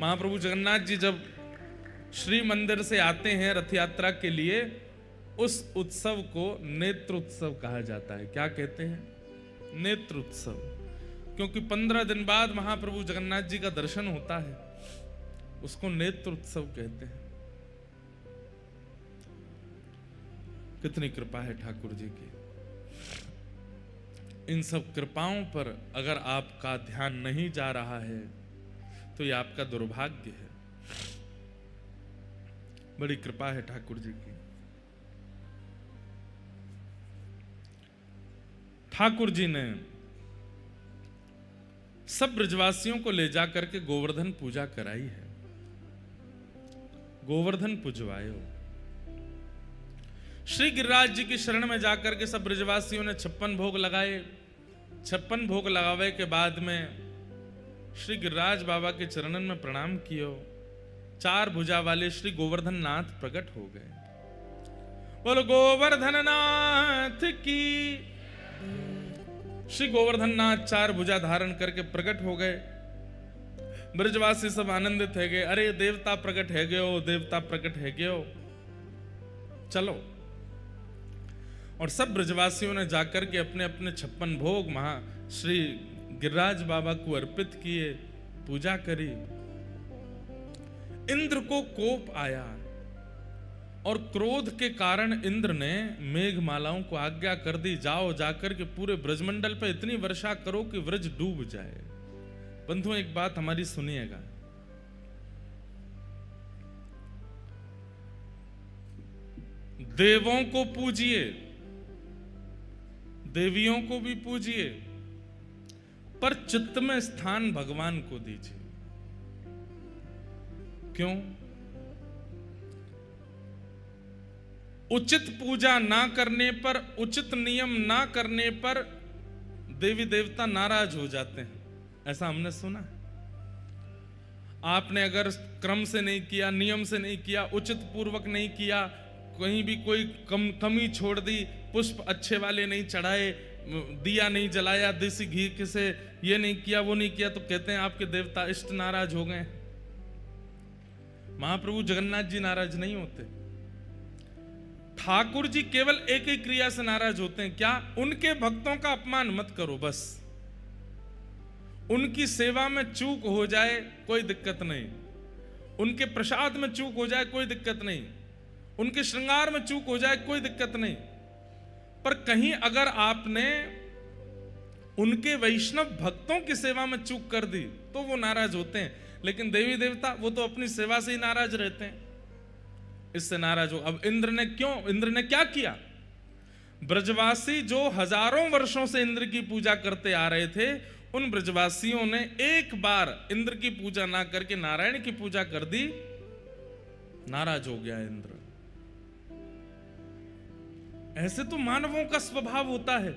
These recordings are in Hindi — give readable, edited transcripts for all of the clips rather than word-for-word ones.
महाप्रभु जगन्नाथ जी जब श्री मंदिर से आते हैं रथ यात्रा के लिए, उस उत्सव को नेत्र उत्सव कहा जाता है। क्या कहते हैं? नेत्र उत्सव। क्योंकि 15 दिन बाद महाप्रभु जगन्नाथ जी का दर्शन होता है, उसको नेत्र उत्सव कहते हैं। कितनी कृपा है ठाकुर जी की। इन सब कृपाओं पर अगर आपका ध्यान नहीं जा रहा है तो ये आपका दुर्भाग्य है। बड़ी कृपा है ठाकुर जी की। ठाकुर जी ने सब ब्रजवासियों को ले जाकर के गोवर्धन पूजा कराई है। गोवर्धन पुजवायो। श्री गिरिराज जी की शरण में जाकर के सब ब्रजवासियों ने 56 भोग लगाए। 56 भोग लगावे के बाद में श्री गिरिराज बाबा के चरणन में प्रणाम कियो। 4 भुजा वाले श्री गोवर्धन नाथ प्रकट हो गए। बोलो गोवर्धन नाथ की। श्री गोवर्धन नाथ 4 भुजा धारण करके प्रकट हो गए। ब्रजवासी सब आनंदित है गए। अरे देवता प्रकट है गयो, देवता प्रकट है गयो, चलो। और सब ब्रजवासियों ने जाकर के अपने अपने 56 भोग श्री गिरिराज बाबा को अर्पित किए, पूजा करी। इंद्र को कोप आया और क्रोध के कारण इंद्र ने मेघमालाओं को आज्ञा कर दी, जाओ जाकर के पूरे ब्रजमंडल पर इतनी वर्षा करो कि व्रज डूब जाए। बंधुओं एक बात हमारी सुनिएगा, देवों को पूजिए, देवियों को भी पूजिए, पर चित्त में स्थान भगवान को दीजिए। क्यों? उचित पूजा ना करने पर, उचित नियम ना करने पर देवी देवता नाराज हो जाते हैं, ऐसा हमने सुना है। आपने अगर क्रम से नहीं किया, नियम से नहीं किया, उचित पूर्वक नहीं किया, कहीं भी कोई कमी छोड़ दी, पुष्प अच्छे वाले नहीं चढ़ाए, दिया नहीं जलाया, देसी घी से ये नहीं किया, वो नहीं किया, तो कहते हैं आपके देवता इष्ट नाराज हो गए। महाप्रभु जगन्नाथ जी नाराज नहीं होते। ठाकुर जी केवल एक ही क्रिया से नाराज होते हैं। क्या? उनके भक्तों का अपमान मत करो, बस। उनकी सेवा में चूक हो जाए कोई दिक्कत नहीं, उनके प्रसाद में चूक हो जाए कोई दिक्कत नहीं, उनके श्रृंगार में चूक हो जाए कोई दिक्कत नहीं, पर कहीं अगर आपने उनके वैष्णव भक्तों की सेवा में चूक कर दी तो वो नाराज होते हैं। लेकिन देवी देवता वो तो अपनी सेवा से ही नाराज रहते हैं, इससे नाराज हो। अब इंद्र ने क्या किया? ब्रजवासी जो हजारों वर्षों से इंद्र की पूजा करते आ रहे थे, उन ब्रजवासियों ने एक बार इंद्र की पूजा ना करके नारायण की पूजा कर दी, नाराज हो गया इंद्र। ऐसे तो मानवों का स्वभाव होता है।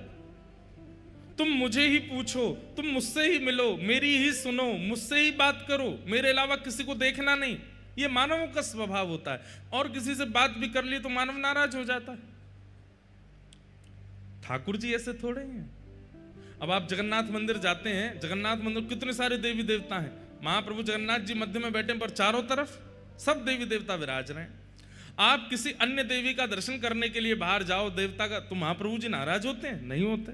तुम मुझे ही पूछो, तुम मुझसे ही मिलो, मेरी ही सुनो, मुझसे ही बात करो, मेरे अलावा किसी को देखना नहीं, ये मानवों का स्वभाव होता है। और किसी से बात भी कर ली तो मानव नाराज हो जाता है। ठाकुर जी ऐसे थोड़े हैं। अब आप जगन्नाथ मंदिर जाते हैं, जगन्नाथ मंदिर कितने सारे देवी देवता हैं। महाप्रभु जगन्नाथ जी मध्य में बैठे, पर चारों तरफ सब देवी देवता विराज रहे हैं। आप किसी अन्य देवी का दर्शन करने के लिए बाहर जाओ, देवता का, तो महाप्रभु जी नाराज होते हैं? नहीं होते।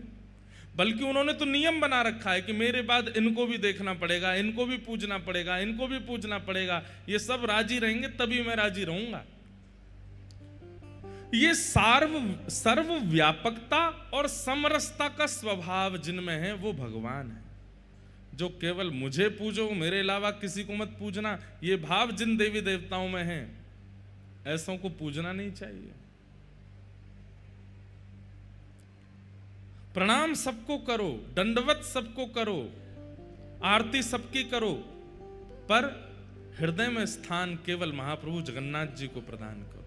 बल्कि उन्होंने तो नियम बना रखा है कि मेरे बाद इनको भी देखना पड़ेगा, इनको भी पूजना पड़ेगा, इनको भी पूजना पड़ेगा, ये सब राजी रहेंगे तभी मैं राजी रहूंगा। ये सर्व व्यापकता और समरसता का स्वभाव जिनमें है वो भगवान है। जो केवल मुझे पूजो, मेरे अलावा किसी को मत पूजना, ये भाव जिन देवी देवताओं में है, ऐसों को पूजना नहीं चाहिए। प्रणाम सबको करो, दंडवत सबको करो, आरती सबकी करो, पर हृदय में स्थान केवल महाप्रभु जगन्नाथ जी को प्रदान करो।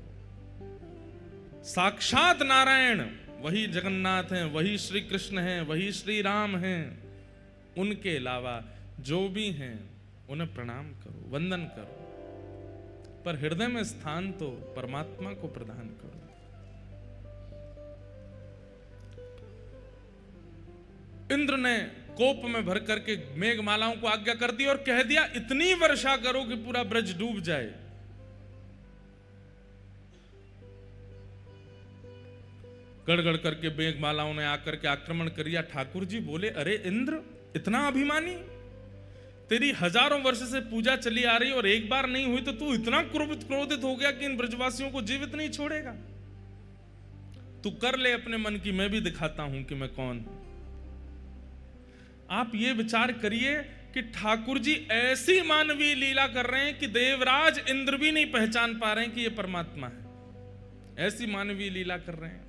साक्षात नारायण वही जगन्नाथ हैं, वही श्री कृष्ण हैं, वही श्री राम हैं। उनके अलावा जो भी हैं उन्हें प्रणाम करो, वंदन करो, पर हृदय में स्थान तो परमात्मा को प्रदान करो। इंद्र ने कोप में भर करके मेघमालाओं को आज्ञा कर दी और कह दिया इतनी वर्षा करो कि पूरा ब्रज डूब जाए। गड़गड़ करके मेघमालाओं ने आकर के आक्रमण कर दिया। ठाकुर जी बोले, अरे इंद्र इतना अभिमानी, तेरी हजारों वर्ष से पूजा चली आ रही और एक बार नहीं हुई तो तू इतना क्रोधित हो गया कि इन ब्रजवासियों को जीवित नहीं छोड़ेगा। तू कर ले अपने मन की, मैं भी दिखाता हूं कि मैं कौन हूं। आप ये विचार करिए कि ठाकुर जी ऐसी मानवीय लीला कर रहे हैं कि देवराज इंद्र भी नहीं पहचान पा रहे हैं कि ये परमात्मा है। ऐसी मानवीय लीला कर रहे हैं।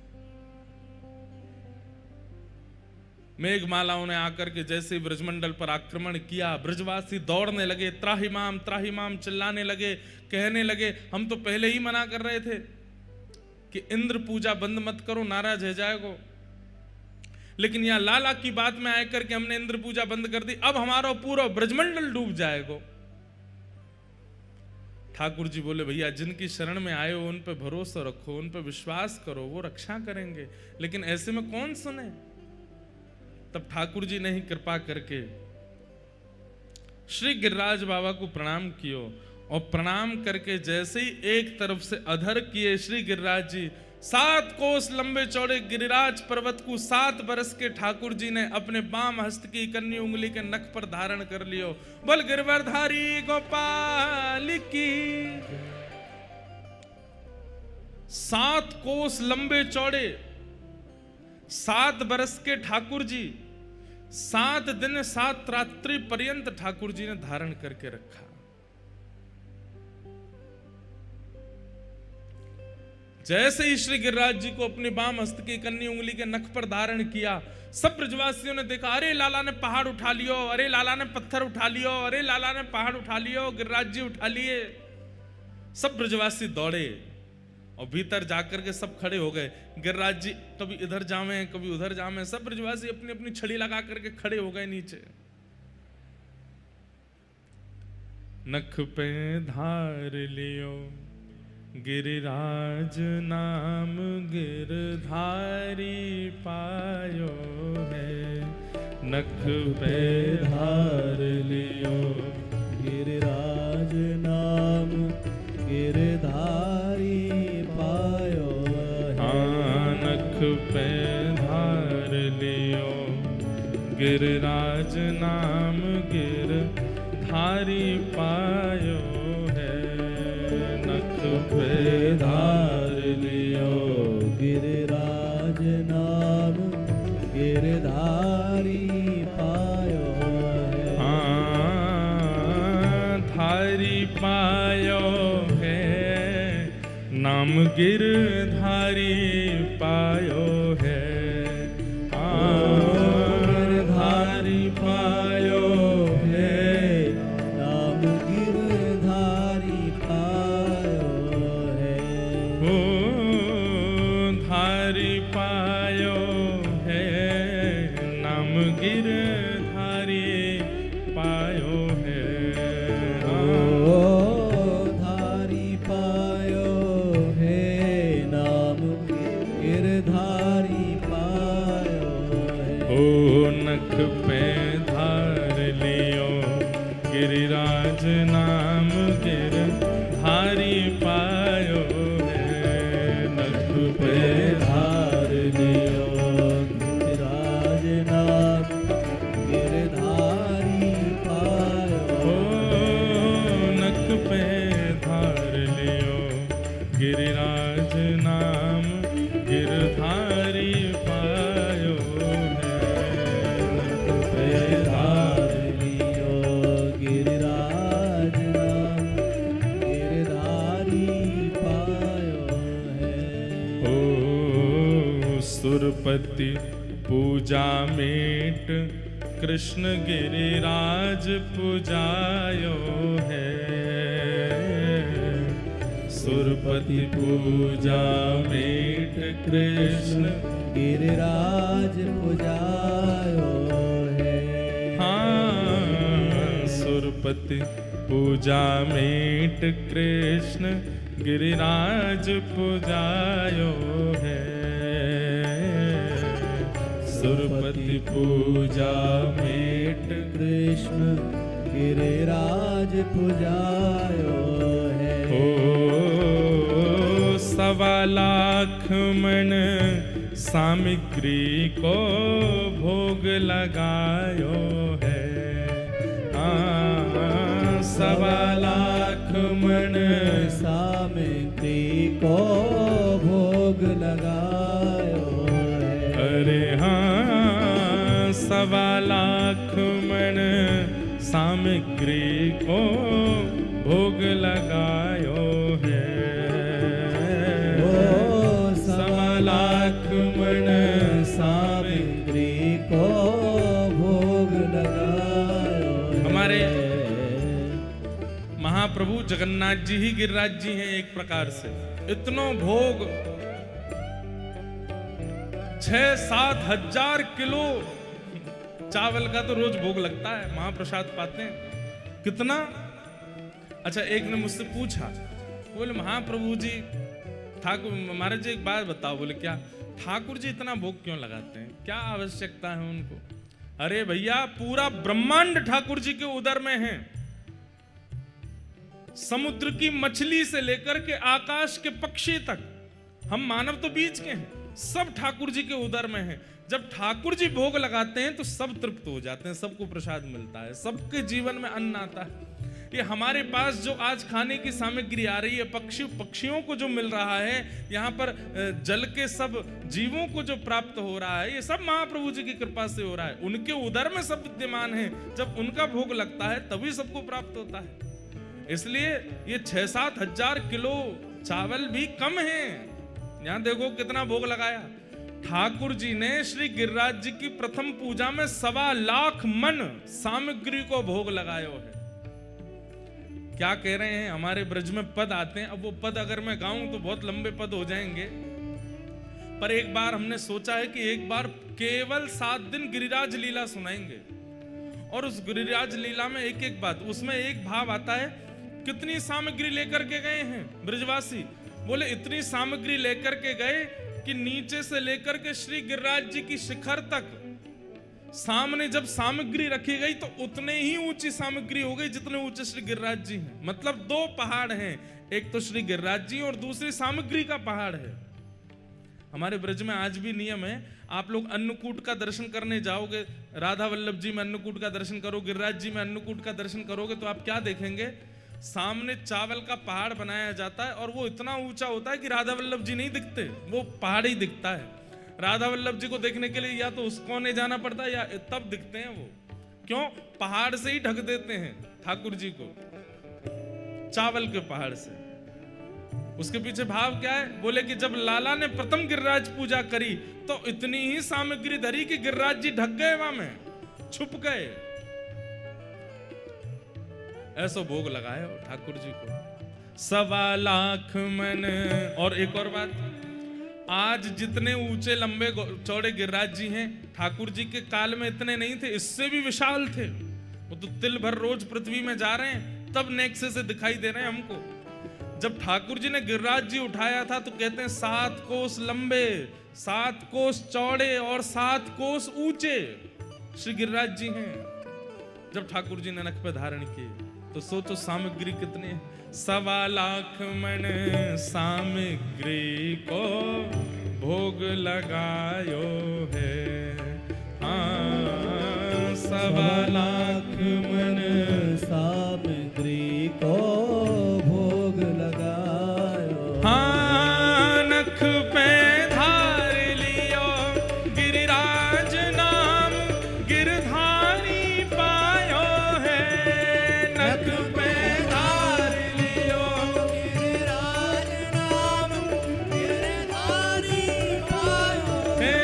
मेघमालाओं ने आकर के जैसे ब्रजमंडल पर आक्रमण किया, ब्रजवासी दौड़ने लगे, त्राहिमाम चिल्लाने लगे, कहने लगे हम तो पहले ही मना कर रहे थे कि इंद्र पूजा बंद मत करो, नाराज हो जाएगो, लेकिन यहां लाला की बात में आकर के हमने इंद्र पूजा बंद कर दी, अब हमारा पूरा ब्रजमंडल डूब जाएगो। ठाकुर जी बोले, भैया जिनकी शरण में आए हो उन पे भरोसा रखो, उन पे विश्वास करो, वो रक्षा करेंगे, लेकिन ऐसे में कौन सुने। तब ठाकुर जी ने ही कृपा करके श्री गिरिराज बाबा को प्रणाम कियो और प्रणाम करके जैसे ही एक तरफ से अधर किए श्री गिरिराज जी, 7 कोस लंबे चौड़े गिरिराज पर्वत को 7 बरस के ठाकुर जी ने अपने बाम हस्त की कन्नी उंगली के नख पर धारण कर लियो। बोल गिरवरधारी गोपाल की। 7 कोस लंबे चौड़े 7 बरस के ठाकुर जी 7 दिन 7 रात्रि पर्यंत ठाकुर जी ने धारण करके रखा। जैसे ही श्री गिरिराज जी को अपनी बाम हस्त की कन्नी उंगली के नख पर धारण किया, सब ब्रजवासियों ने देखा, अरे लाला ने पहाड़ उठा लियो, अरे लाला ने पत्थर उठा लियो, अरे लाला ने पहाड़ उठा लियो, गिरिराज जी उठा लिए। सब ब्रजवासी दौड़े और भीतर जाकर के सब खड़े हो गए। गिरिराज जी कभी इधर जावे कभी उधर जावे, सब ब्रजवासी अपनी अपनी छड़ी लगा करके खड़े हो गए नीचे। नख पे धार लियो गिरिराज नाम गिरधारी पायो है। नख पे धार लियो गिरिराज नाम गिरधारी पायो है। नख पे धार लियो गिरिराज नाम गिरधारी पायो है। नख पे धार लियो गिरिराज नाम गिरधारी पायो है। धारी पायो है, नाम गिरधारी पायो है। गिरधारी पायो है, नाम गिरधारी पायो है। धारी पायो है, नाम गिरधारी पायो है। धारी पायो है, नाम गिरधारी पायो है। नख पे धार लियो गिरिराज नाम गिरधारी पायो है। नख पे धार लियो गिरिराज नाम गिरधारी पायो। नख पे धार लियो गिरिराज नाम गिरधारी पायो है। नख पे धार लियो गिरिराज नाम गिरधारी पायो है। सुरपति पूजा मेट कृष्ण गिरिराज पूजायो है। सुरपति पूजा मेट कृष्ण गिरिराज पूजायो है। सुरपति पूजा मेट कृष्ण गिरिराज पूजायो है। सुरपति पूजा मेट कृष्ण गिरिराज पुजायो है। ओ 1.25 मन सामग्री को भोग लगायो है। 1.25 मन सामग्री को भोग लगायो है। अरे हाँ 1.25 मन सामग्री को भोग लगायो है। 1.25 मन सामग्री को भोग लगायो है। हमारे महाप्रभु जगन्नाथ जी ही गिरिराज जी हैं एक प्रकार से। इतनो भोग 6-7 हजार किलो चावल का तो रोज भोग लगता है, महाप्रसाद पाते हैं। कितना? अच्छा, एक ने मुझसे पूछा, बोले महाप्रभु जी ठाकुर महाराज जी एक बात बताओ। बोले क्या? ठाकुर जी इतना भोग क्यों लगाते हैं, क्या आवश्यकता है उनको? अरे भैया पूरा ब्रह्मांड ठाकुर जी के उदर में है। समुद्र की मछली से लेकर के आकाश के पक्षी तक, हम मानव तो बीच के हैं, सब ठाकुर जी के उदर में है। जब ठाकुर जी भोग लगाते हैं तो सब तृप्त हो जाते हैं, सबको प्रसाद मिलता है, सबके जीवन में अन्न आता है। ये हमारे पास जो आज खाने की सामग्री आ रही है, पक्षियों को जो मिल रहा है, यहाँ पर जल के सब जीवों को जो प्राप्त हो रहा है, ये सब महाप्रभु जी की कृपा से हो रहा है। उनके उदर में सब विद्यमान है। जब उनका भोग लगता है तभी सबको प्राप्त होता है। इसलिए ये 6-7 हजार किलो चावल भी कम है। यहाँ देखो कितना भोग लगाया ठाकुर जी ने। श्री गिरिराज जी की प्रथम पूजा में 1.25 मन सामग्री को भोग लगायो है। क्या कह रहे हैं? हमारे ब्रज में पद आते हैं। अब वो पद अगर मैं गाऊं तो बहुत लंबे पद हो जाएंगे, पर एक बार हमने सोचा है कि एक बार केवल 7 दिन गिरिराज लीला सुनाएंगे। और उस गिरिराज लीला में एक एक बात, उसमें एक भाव आता है, कितनी सामग्री लेकर के गए हैं ब्रजवासी? बोले इतनी सामग्री लेकर के गए कि नीचे से लेकर के श्री गिरिराज जी की शिखर तक सामने जब सामग्री रखी गई तो उतने ही ऊंची सामग्री हो गई जितने ऊंचे श्री गिरिराज जी हैं। मतलब 2 पहाड़ हैं, एक तो श्री गिरिराज जी और दूसरी सामग्री का पहाड़ है। हमारे ब्रज में आज भी नियम है, आप लोग अन्नकूट का दर्शन करने जाओगे, राधा वल्लभ जी में अन्नकूट का दर्शन करो, गिरिराज जी में अन्नकूट का दर्शन करोगे तो आप क्या देखेंगे? सामने चावल का पहाड़ बनाया जाता है और वो इतना ऊंचा होता है कि राधा वल्लभ जी नहीं दिखते, वो पहाड़ ही दिखता है। राधा वल्लभ जी को देखने के लिए या तो उस कोने जाना पड़ता है या तब दिखते हैं वो। क्यों? पहाड़ से ही ढक देते हैं ठाकुर जी को, चावल के पहाड़ से। उसके पीछे भाव क्या है? बोले कि जब लाला ने प्रथम गिरिराज पूजा करी तो इतनी ही सामग्री धरी कि गिरिराज जी ढक गए, वहां में छुप गए। ऐसा भोग लगाया ठाकुर जी को 1.25 मन। और एक और बात, आज जितने ऊंचे लंबे चौड़े गिरिराज जी हैं, ठाकुर जी के काल में इतने नहीं थे, इससे भी विशाल थे। वो तो तिल भर रोज पृथ्वी में जा रहे हैं तब नेक्से से दिखाई दे रहे हैं हमको। जब ठाकुर जी ने गिरिराज जी उठाया था तो कहते हैं 7 कोस लंबे, 7 कोस चौड़े और 7 कोस ऊंचे श्री गिरिराज जी हैं। जब ठाकुर जी ने नख पे धारण किए तो सोचो सामग्री कितनी है। 1.25 मन सामग्री को भोग लगायो है। 1.25 मन सामग्री को भोग लगायो। नख पे धार लियो गिरिराज नाम, गिरधारी पायो है। नख पे धार लियो गिरिराज नाम, गिरधारी पायो है।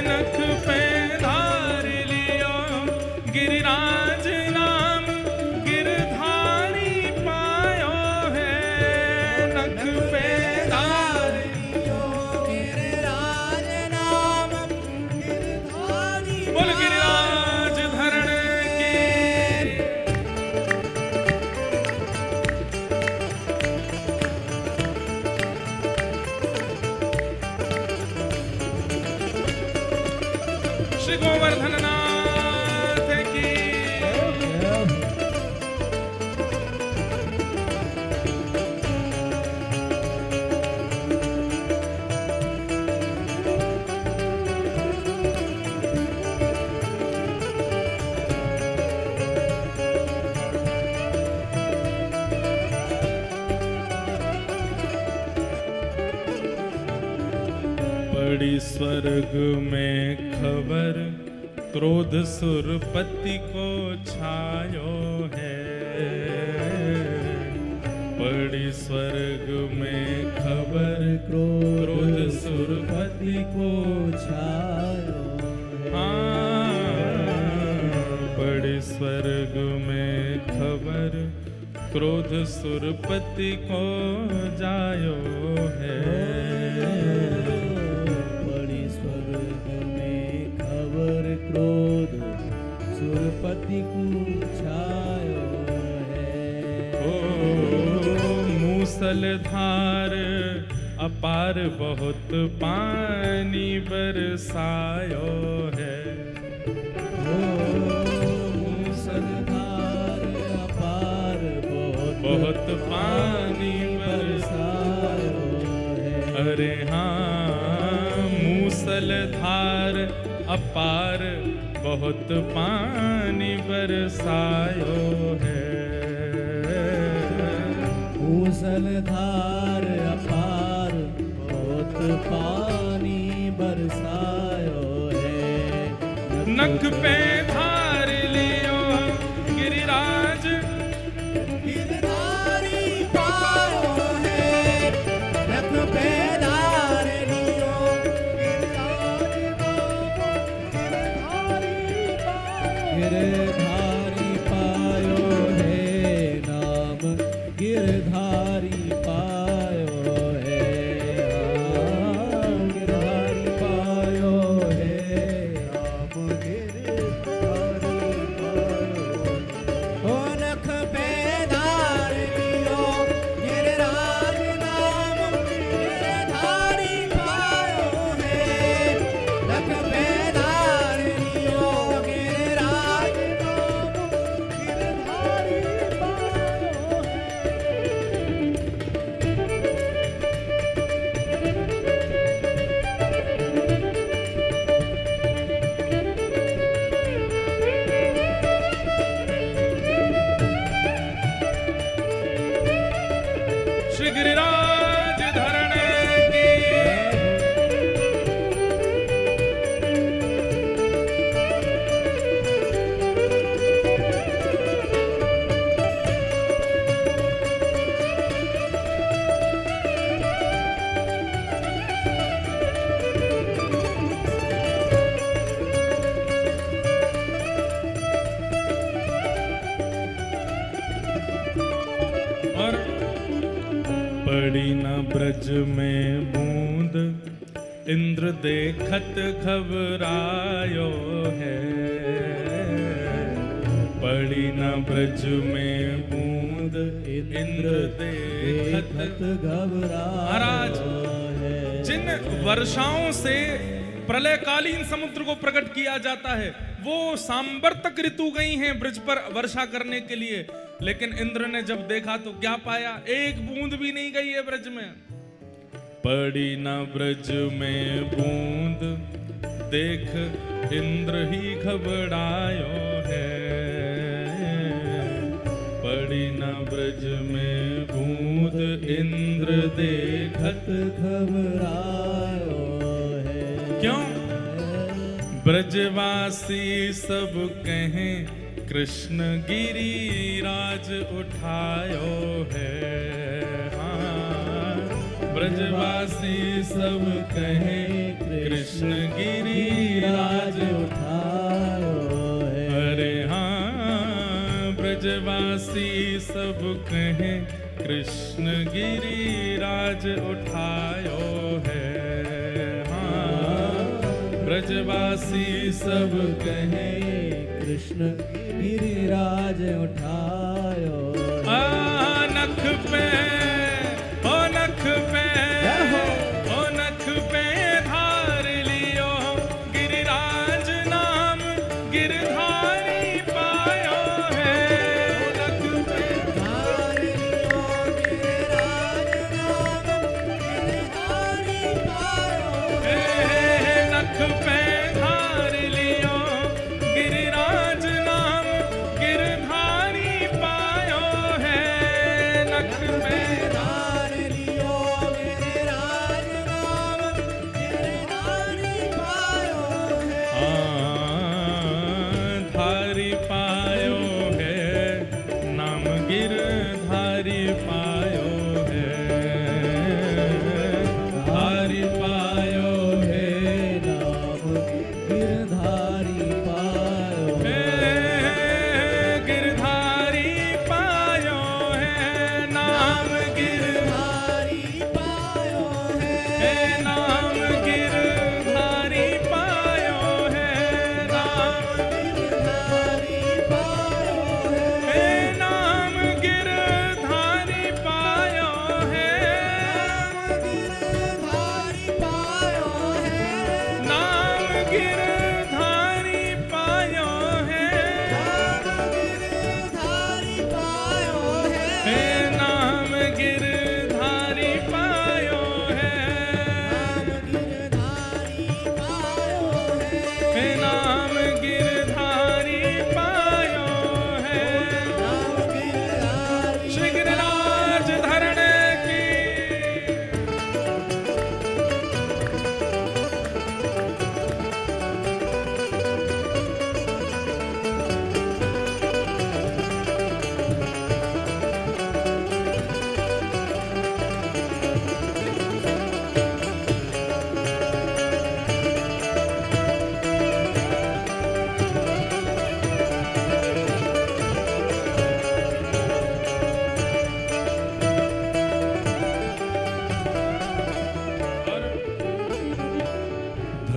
नख पे धार लियो गिरिराज नाम, श्री गोवर्धन नाथ की। बड़ी स्वर्ग में खबर क्रोध सुरपति को छायो है। बड़ी स्वर्ग में खबर क्रोध सुरपति को छायो है। बड़ी स्वर्ग में खबर क्रोध सुरपति को जायो है। क्रोध सुरपति को छायो है। ओ मूसलधार अपार बहुत पानी बरसायो है। ओ मूसलधार अपार बहुत पानी बरसायो है। अरे हाँ मूसलधार अपार बहुत पानी बरसायो है। मूसलधार अपार बहुत पानी बरसायो है। नख पे धार लियो गिरिराज गिरधारी पायो है। नख पे धार लियो गिरधारी पायो है। नाम गिरधारी पायो है। गिरधारी पायो है। नाम गिरधारी पायो। ओ नख पे धार लियो गिरराज नाम गिरधारी पायो है। नख पे धार लियो गिरराज नाम गिरधारी पायो है। श्री गिरिराज धरणे की। और पड़ी न ब्रज में बूंद इंद्र देखत घबरायो है। पड़ी न ब्रज में बूंद इंद्र देखत महाराज जिन वर्षाओं से प्रलयकालीन समुद्र को प्रकट किया जाता है वो सांबर्तक ऋतु गई हैं ब्रज पर वर्षा करने के लिए, लेकिन इंद्र ने जब देखा तो क्या पाया, एक बूंद भी नहीं गई है ब्रज में। पड़ी न ब्रज में बूंद देख इंद्र ही घबरायो है। पड़ी न ब्रज में बूंद इंद्र देखत घबरायो है। क्यों? ब्रजवासी सब कहें कृष्ण गिरिराज उठायो है। हाँ ब्रजवासी सब कहें कृष्ण गिरिराज उठायो है। अरे हाँ ब्रजवासी सब कहें कृष्ण गिरिराज उठायो है। ब्रजवासी सब कहें कृष्ण गिरिराज उठायो। नख पे ओ नख पे ओ नख पे धार लियो गिरिराज ना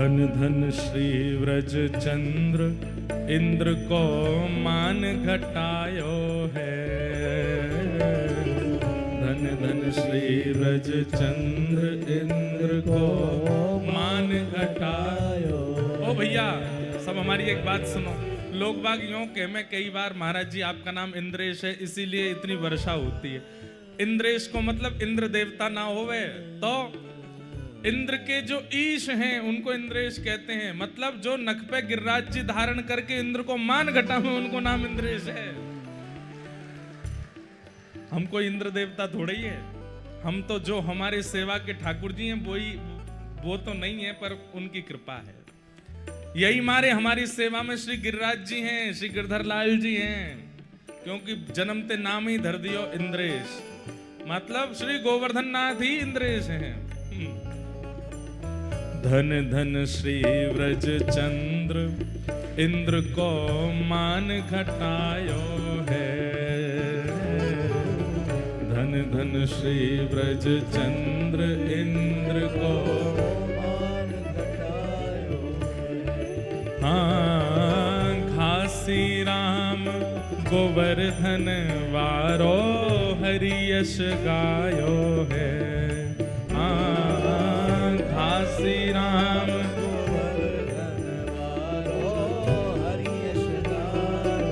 धन धन श्री व्रज चंद्र इंद्र को मान घटायो है। धन धन श्री व्रज चंद्र इंद्र को मान घटायो। ओ भैया सब हमारी एक बात सुनो। लोग बाग यूं कह में कई बार महाराज जी आपका नाम इंद्रेश है इसीलिए इतनी वर्षा होती है। इंद्रेश को मतलब इंद्र देवता ना होवे तो इंद्र के जो ईश हैं उनको इंद्रेश कहते हैं। मतलब जो नख पे गिरिराज जी धारण करके इंद्र को मान घटा में उनको नाम इंद्रेश है। हम कोई इंद्र देवता थोड़े ही है। हम तो जो हमारे सेवा के ठाकुर जी हैं वो तो नहीं है पर उनकी कृपा है। यही मारे हमारी सेवा में श्री गिरिराज जी हैं, श्री गिरधर लाल जी हैं, क्योंकि जन्मते नाम ही धर दियो इंद्रेश। मतलब श्री गोवर्धन नाथ ही इंद्रेश हैं। धन धन श्री व्रज चंद्र इंद्र को मान घटायो है। धन धन श्री व्रज चंद्र इंद्र को हाँ घासी राम गोवर्धन वारो हरि यश गायो है। हाँ घासी राम गोवर्धन वारो हरि यश गायो।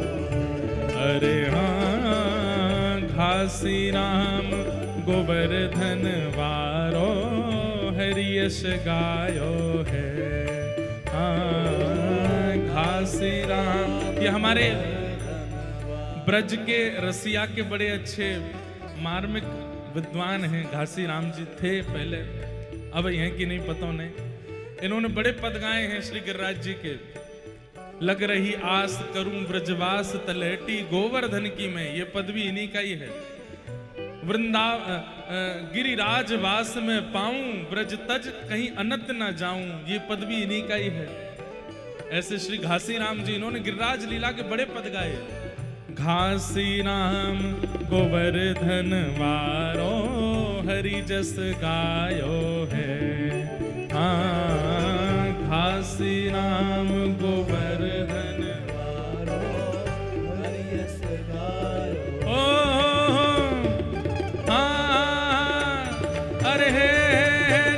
अरे हाँ घासी राम गोवर्धन वारो हरि यश गायो है। घासी राम ये हमारे ब्रज के रसिया के बड़े अच्छे मार्मिक विद्वान हैं। घासी राम जी थे पहले, अब हैं कि नहीं पता नहीं। इन्होंने बड़े पद गाए हैं श्री गिरिराज जी के। लग रही आस करूं ब्रजवास तलहटी गोवर्धन की मैं, ये पद भी इन्हीं का ही है। गिरिराज वास में पाऊं ब्रज तज कहीं अनत ना जाऊं, ये पद भी इन्हीं का ही है। ऐसे श्री घासी राम जी इन्होंने गिरिराज लीला के बड़े पद गाए। घासी राम गोवर्धन वारो हरि जस गायो है। हाँ घासी राम गोवर्धन वारो हरि जस गायो। अरे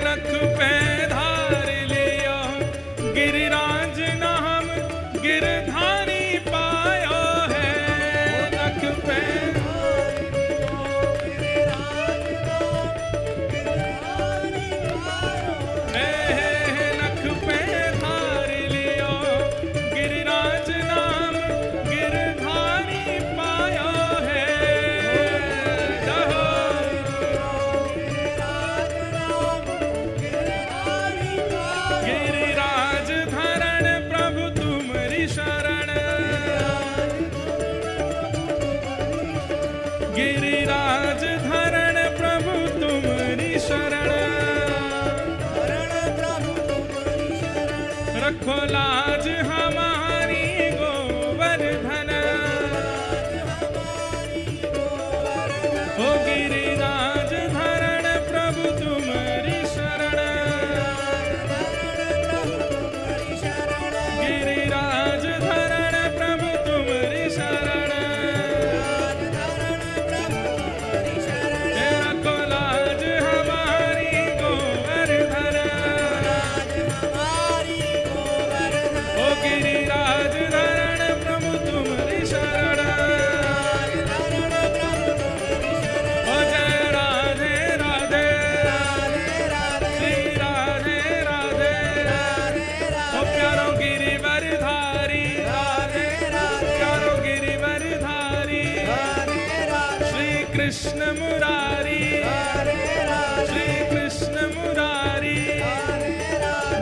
नख पे धार लियो गिरिराज नाम गिरधारी पायो है। नख पे नख पे धार लियो गिरिराज नाम गिरधारी पायो है। गिरिराज धरण प्रभु तुम्हारी शरण। गिरिराज धरण प्रभु तुम्हारी शरण। रखो लाज हमारी गोवर्धन। ओ गिरिराज धरण प्रभु तुम्हारी शरण। गिरिराज धरण प्रभु तुम्हारी शरण। रखो लाज हमारी गोवर्धन। ओ गिरिराज धरण प्रभु तुम्हारी शरण। ओ जय राधे राधे श्री राधे राधे। ओ प्यारो गिरिवर धारी प्यारो गिरिवर धारी। श्री कृष्ण मुरारी श्री कृष्ण मुरारी।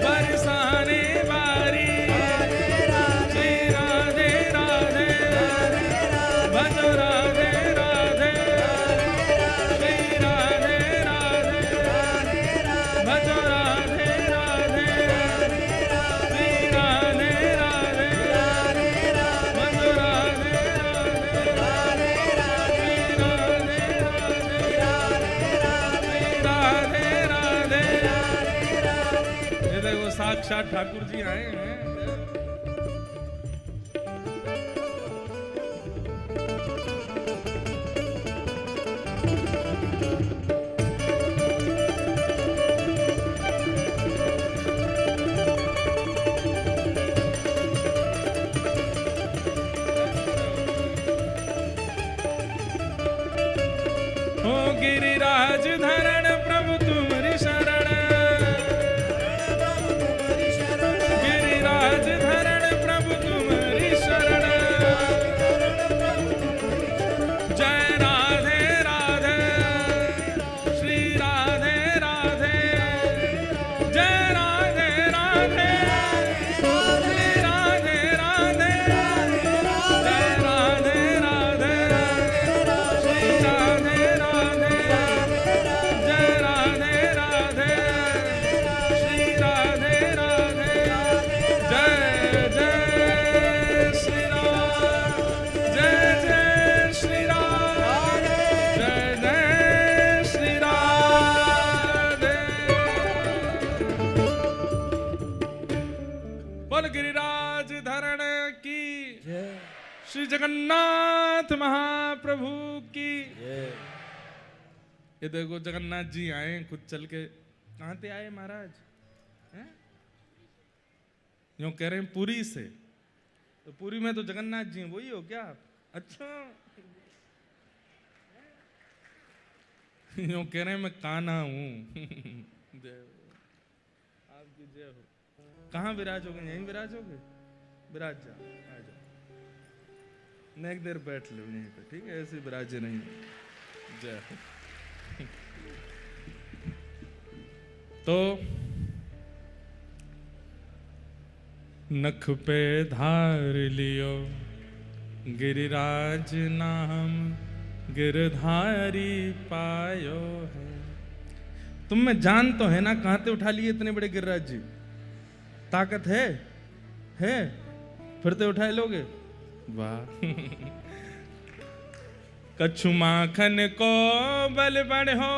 बरसाने वारी श्री राधे राधे। भजो राधे राधे श्री राधे राधे। भजो राधे राधे श्री राधे राधे। भजो राधे राधे श्री राधे राधे। साक्षात ठाकुर जी आए हैं। हो गिरिराज धरण प्रभु तुम्हारी शरण, गिरिराज धरण प्रभु तुम्हारी शरण। जय राधे राधे श्री राधे राधे, जय राधे राधे श्री राधे राधे, जय राधे राधे श्री राधे राधे, जय राधे राधे श्री राधे राधे, जय जय श्री राम, जय जय श्री राम, जय जय श्री राधे। बोल गिरिराज धरण की, जय श्री जगन्नाथ महाप्रभु की। जय। ये देखो जगन्नाथ जी आए खुद चल के। कहाँ से आए महाराज? हैं? यूं कह रहे हैं पुरी से। तो पुरी में तो जगन्नाथ जी हैं, वही हो क्या आप? अच्छा। यूं कह रहे हैं मैं कान्हा हूं। जय हो। आपकी जय हो। कहाँ विराजोगे? यहीं विराजोगे? विराज जाओ, आ जाओ। नेक देर बैठ लो यहीं पे, ठीक है? ऐसे विराजे नहीं। जय हो। तो नख पे धार लियो गिरिराज नाम, गिरधारी पायो है। तुम में जान तो है ना? कहां से उठा लिए इतने बड़े गिरिराज जी? ताकत है? फिर तो उठाए लोगे? वाह। कछु माखन को बल बढ़ो,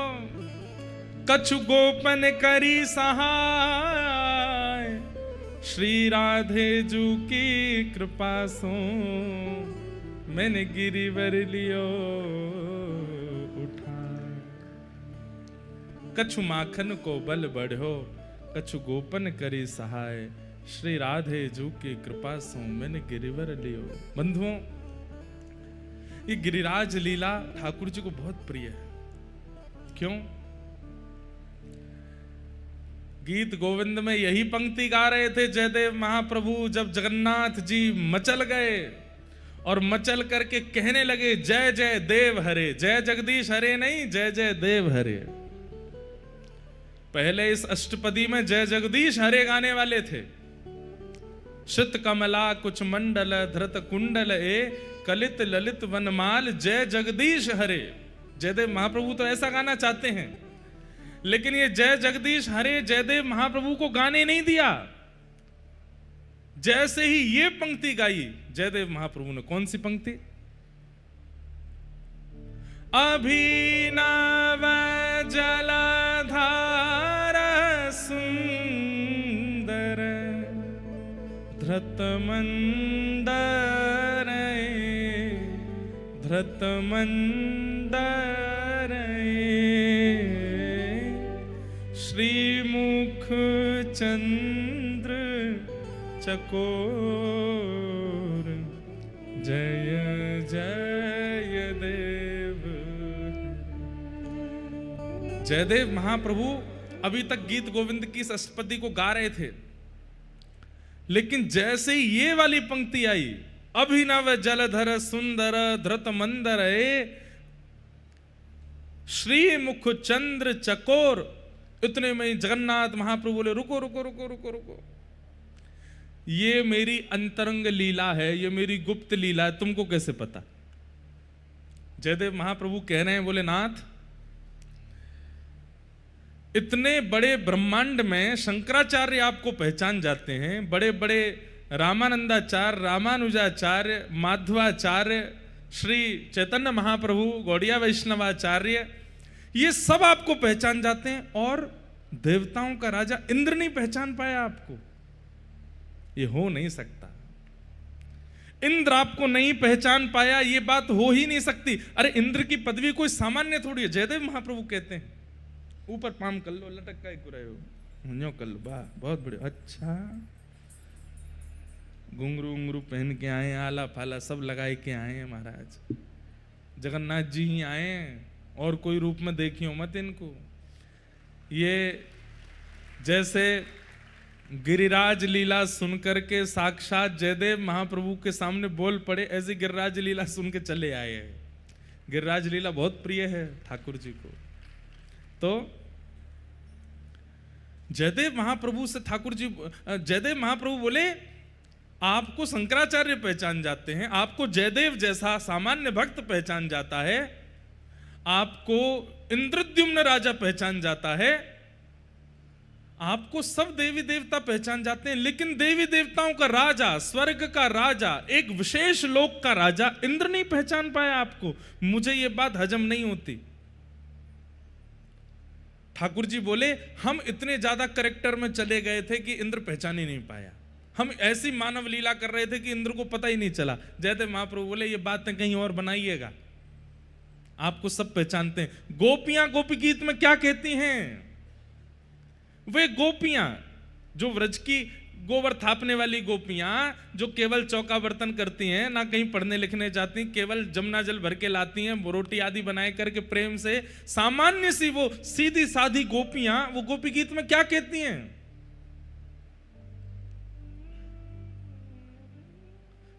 कछु गोपन करी सहाय, श्री राधे जू की कृपा सो मैंने गिरिवर लियो उठा। कछु माखन को बल बढ़ो, कछु गोपन करी सहाय, श्री राधे जू की कृपा सो मैंने गिरिवर लियो। बंधुओं, ये गिरिराज लीला ठाकुर जी को बहुत प्रिय है। क्यों? गीत गोविंद में यही पंक्ति गा रहे थे जयदेव महाप्रभु जब जगन्नाथ जी मचल गए और मचल करके कहने लगे जय जय देव हरे, जय जगदीश हरे नहीं, जय जय देव हरे। पहले इस अष्टपदी में जय जगदीश हरे गाने वाले थे। शित कमला कुछ मंडल धृत कुंडल ए, कलित ललित वनमाल जय जगदीश हरे। जयदेव महाप्रभु तो ऐसा गाना चाहते हैं, लेकिन ये जय जगदीश हरे जयदेव महाप्रभु को गाने नहीं दिया। जैसे ही ये पंक्ति गाई जयदेव महाप्रभु ने, कौन सी पंक्ति? अभिनव जलधार सुंदर धृत मंदर, धृत मंदर श्रीमुख चंद्र चकोर, जय जय देव। जयदेव महाप्रभु अभी तक गीत गोविंद की इस अष्टपदी को गा रहे थे, लेकिन जैसे ही ये वाली पंक्ति आई, अभिनव जलधर सुंदर धृत मंदर श्री मुख चंद्र चकोर, इतने में जगन्नाथ महाप्रभु बोले रुको रुको रुको रुको रुको, ये मेरी अंतरंग लीला है, ये मेरी गुप्त लीला है, तुमको कैसे पता? जयदेव महाप्रभु कह रहे हैं, बोले नाथ, इतने बड़े ब्रह्मांड में शंकराचार्य आपको पहचान जाते हैं, बड़े बड़े रामानंदाचार्य, रामानुजाचार्य, माधवाचार्य, श्री चैतन्य महाप्रभु, गौड़िया वैष्णवाचार्य, ये सब आपको पहचान जाते हैं, और देवताओं का राजा इंद्र नहीं पहचान पाया आपको? ये हो नहीं सकता। इंद्र आपको नहीं पहचान पाया, ये बात हो ही नहीं सकती। अरे इंद्र की पदवी कोई सामान्य थोड़ी है। जयदेव महाप्रभु कहते हैं, ऊपर पाम कर लो, लटक का रहे हो, न्यो कर लो, वाह बहुत बढ़िया। अच्छा, घुंघरू उंगरू पहन के आए, आला फाला सब लगाए के आए हैं महाराज। जगन्नाथ जी ही आए, और कोई रूप में देखियो मत इनको। ये जैसे गिरिराज लीला सुनकर के साक्षात जयदेव महाप्रभु के सामने बोल पड़े, ऐसी गिरिराज लीला सुन के चले आए हैं। गिरिराज लीला बहुत प्रिय है ठाकुर जी को। तो जयदेव महाप्रभु से ठाकुर जी, जयदेव महाप्रभु बोले आपको शंकराचार्य पहचान जाते हैं, आपको जयदेव जैसा सामान्य भक्त पहचान जाता है, आपको इंद्रद्युम्न राजा पहचान जाता है, आपको सब देवी देवता पहचान जाते हैं, लेकिन देवी देवताओं का राजा, स्वर्ग का राजा, एक विशेष लोक का राजा इंद्र नहीं पहचान पाया आपको। मुझे ये बात हजम नहीं होती। ठाकुर जी बोले हम इतने ज्यादा करेक्टर में चले गए थे कि इंद्र पहचान ही नहीं पाया। हम ऐसी मानव लीला कर रहे थे कि इंद्र को पता ही नहीं चला। जयदेव महाप्रभु बोले ये बातें कहीं और बनाइएगा, आपको सब पहचानते हैं। गोपियां गोपी गीत में क्या कहती हैं? वे गोपियां जो व्रज की गोबर थापने वाली गोपियां, जो केवल चौका बर्तन करती हैं, ना कहीं पढ़ने लिखने जाती, केवल जमुना जल भर के लाती हैं, रोटी आदि बनाए करके प्रेम से, सामान्य सी वो सीधी साधी गोपियां, वो गोपी गीत में क्या कहती हैं?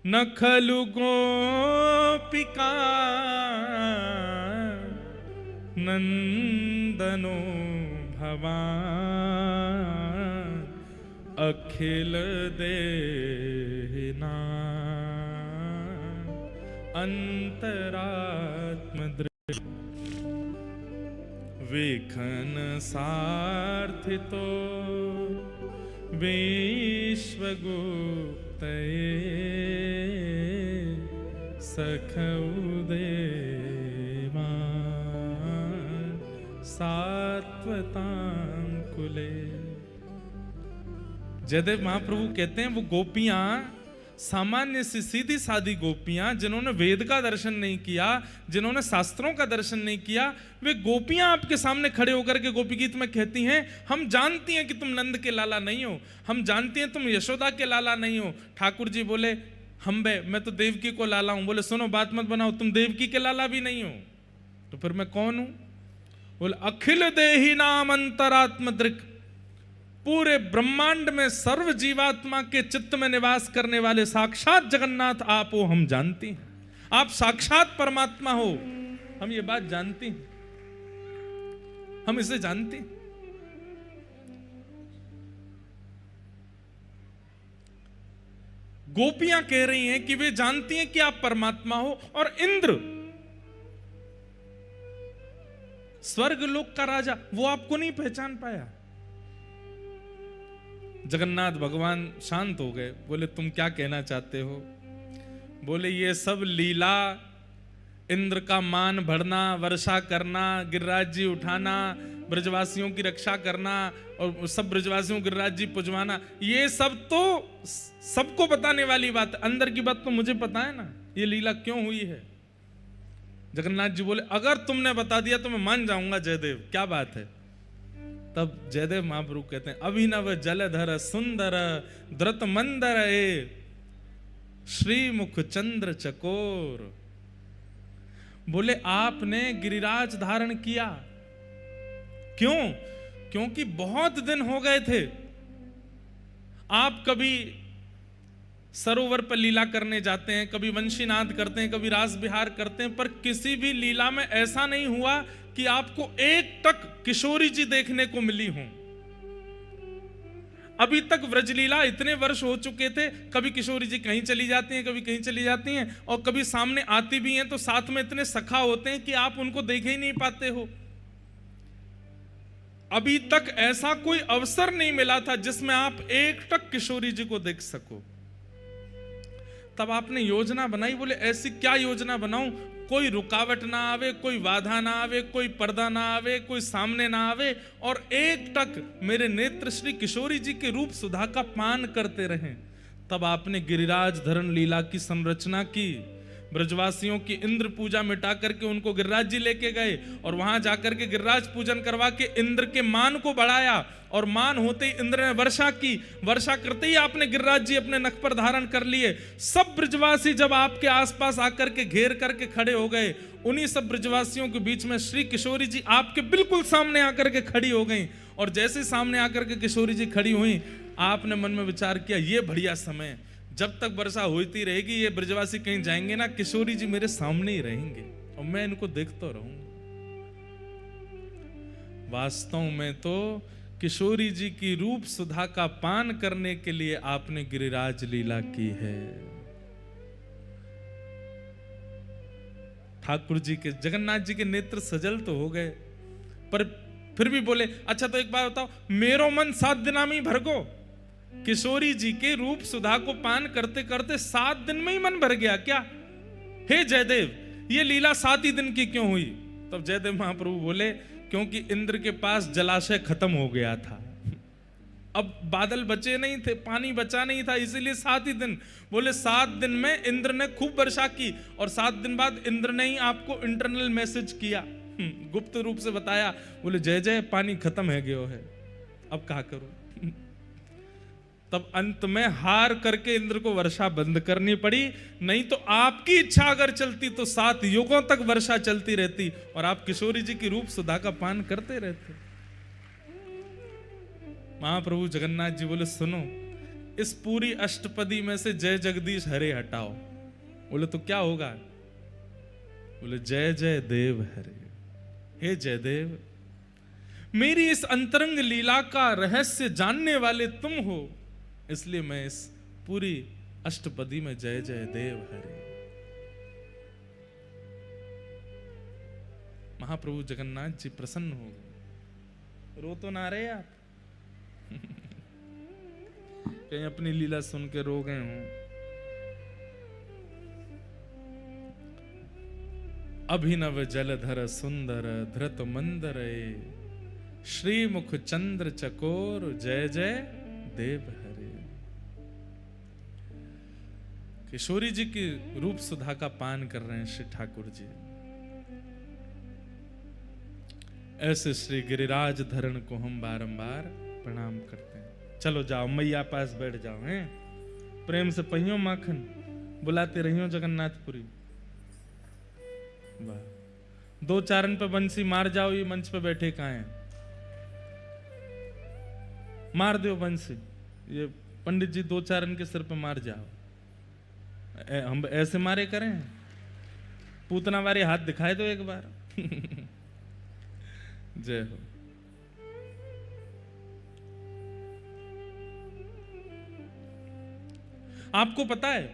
न खलु गोपिका नंदनो भवान अखिल देना अंतरात्म दृष्टि वेखन सार्थितो विश्वगुप्त सखउदेवान सात्वतां कुले। जयदेव महाप्रभु कहते हैं वो गोपियां, सामान्य सी सीधी सादी गोपियां, जिन्होंने वेद का दर्शन नहीं किया, जिन्होंने शास्त्रों का दर्शन नहीं किया, वे गोपियां आपके सामने खड़े होकर के गोपी गीत में कहती हैं हम जानती हैं कि तुम नंद के लाला नहीं हो, हम जानती हैं तुम यशोदा के लाला नहीं हो। ठाकुर जी बोले हम बे, मैं तो देवकी को लाला हूं। बोले सुनो बात मत बनाओ, तुम देवकी के लाला भी नहीं हो, तो फिर मैं कौन हूं? बोले अखिल देही नाम अंतरात्म दृक्, पूरे ब्रह्मांड में सर्व जीवात्मा के चित्त में निवास करने वाले साक्षात जगन्नाथ आप हो, हम जानते हैं। आप साक्षात परमात्मा हो, हम ये बात जानते हैं, हम इसे जानते हैं। गोपियां कह रही हैं कि वे जानती हैं कि आप परमात्मा हो, और इंद्र स्वर्ग लोक का राजा, वो आपको नहीं पहचान पाया। जगन्नाथ भगवान शांत हो गए, बोले तुम क्या कहना चाहते हो? बोले ये सब लीला, इंद्र का मान बढ़ना, वर्षा करना, गिरिराज जी उठाना, ब्रजवासियों की रक्षा करना, और सब ब्रजवासियों गिरिराज जी पुजवाना, ये सब तो सबको बताने वाली बात है। अंदर की बात तो मुझे पता है ना, ये लीला क्यों हुई है। जगन्नाथ जी बोले अगर तुमने बता दिया तो मैं मान जाऊंगा जयदेव, क्या बात है। तब जयदेव महाप्रभु कहते हैं अभिनव जलधर सुंदर द्रत मंदर श्रीमुख चंद्र चकोर। बोले आपने गिरिराज धारण किया, क्यों? क्योंकि बहुत दिन हो गए थे, आप कभी सरोवर पर लीला करने जाते हैं, कभी वंशीनाद करते हैं, कभी रास विहार करते हैं, पर किसी भी लीला में ऐसा नहीं हुआ कि आपको एक टक किशोरी जी देखने को मिली हों। अभी तक व्रजलीला इतने वर्ष हो चुके थे, कभी किशोरी जी कहीं चली जाती हैं, कभी कहीं चली जाती हैं, और कभी सामने आती भी हैं तो साथ में इतने सखा होते हैं कि आप उनको देख ही नहीं पाते हो। अभी तक ऐसा कोई अवसर नहीं मिला था जिसमें आप एक टक किशोरी जी को देख सको। तब आपने योजना बनाई, बोले ऐसी क्या योजना बनाऊं कोई रुकावट ना आवे, कोई बाधा ना आवे, कोई पर्दा ना आवे, कोई सामने ना आवे, और एक टक मेरे नेत्र श्री किशोरी जी के रूप सुधा का पान करते रहें। तब आपने गिरिराज धरण लीला की संरचना की। ब्रजवासियों की इंद्र पूजा मिटा करके उनको गिरिराज जी लेके गए और वहां जाकर के गिरिराज पूजन करवा के इंद्र के मान को बढ़ाया, और मान होते ही इंद्र ने वर्षा की। वर्षा करते ही आपने गिरिराज जी अपने नख पर धारण कर लिए। सब ब्रजवासी जब आपके आसपास आकर के घेर करके खड़े हो गए, उन्हीं सब ब्रजवासियों के बीच में श्री किशोरी जी आपके बिल्कुल सामने आकर के खड़ी हो गई। और जैसे सामने आकर के किशोरी जी खड़ी हुई, आपने मन में विचार किया, ये बढ़िया समय, जब तक वर्षा होती रहेगी ये ब्रजवासी कहीं जाएंगे ना, किशोरी जी मेरे सामने ही रहेंगे और मैं इनको देखता रहूंगा। वास्तव में तो किशोरी जी की रूप सुधा का पान करने के लिए आपने गिरिराज लीला की है। ठाकुर जी के, जगन्नाथ जी के नेत्र सजल तो हो गए, पर फिर भी बोले, अच्छा तो एक बात बताओ, मेरो मन 7 दिना में ही भर गो। किशोरी जी के रूप सुधा को पान करते करते 7 दिन में ही मन भर गया क्या? हे जयदेव, ये लीला 7 ही दिन की क्यों हुई? तब जयदेव महाप्रभु बोले, क्योंकि इंद्र के पास जलाशय खत्म हो गया था, अब बादल बचे नहीं थे, पानी बचा नहीं था, इसीलिए 7 ही दिन। बोले 7 दिन में इंद्र ने खूब वर्षा की, और 7 दिन बाद इंद्र ने ही आपको इंटरनल मैसेज किया, गुप्त रूप से बताया, बोले जय जय पानी खत्म है गयो है, अब क्या करूं? तब अंत में हार करके इंद्र को वर्षा बंद करनी पड़ी, नहीं तो आपकी इच्छा अगर चलती तो 7 युगों तक वर्षा चलती रहती और आप किशोरी जी की रूप सुधा का पान करते रहते। महाप्रभु जगन्नाथ जी बोले, सुनो, इस पूरी अष्टपदी में से जय जगदीश हरे हटाओ। बोले तो क्या होगा? बोले जय जय देव हरे। हे जयदेव, मेरी इस अंतरंग लीला का रहस्य जानने वाले तुम हो, इसलिए मैं इस पूरी अष्टपदी में जय जय देव हरे। महाप्रभु जगन्नाथ जी प्रसन्न हो गए। रो तो ना रहे आप? कहीं अपनी लीला सुन के रो गए हों? अभिनव जलधर सुंदर धृत मंदर, श्रीमुख चंद्र चकोर, जय जय देव हरे। किशोरी जी की रूप सुधा का पान कर रहे हैं श्री ठाकुर जी। ऐसे श्री गिरिराज धरण को हम बारंबार प्रणाम करते हैं। चलो जाओ, मैया पास बैठ जाओ, हैं? प्रेम से पहियो माखन, बुलाते रहियो जगन्नाथपुरी। वाह, 2 चारण पे बंसी मार जाओ, ये मंच पे बैठे कहाँ हैं? मार दो बंसी, ये पंडित जी 2 चारण के सिर पे मार जाओ। हम ऐसे मारे करें? पूतना वाले हाथ दिखाए दो एक बार। जय हो। आपको पता है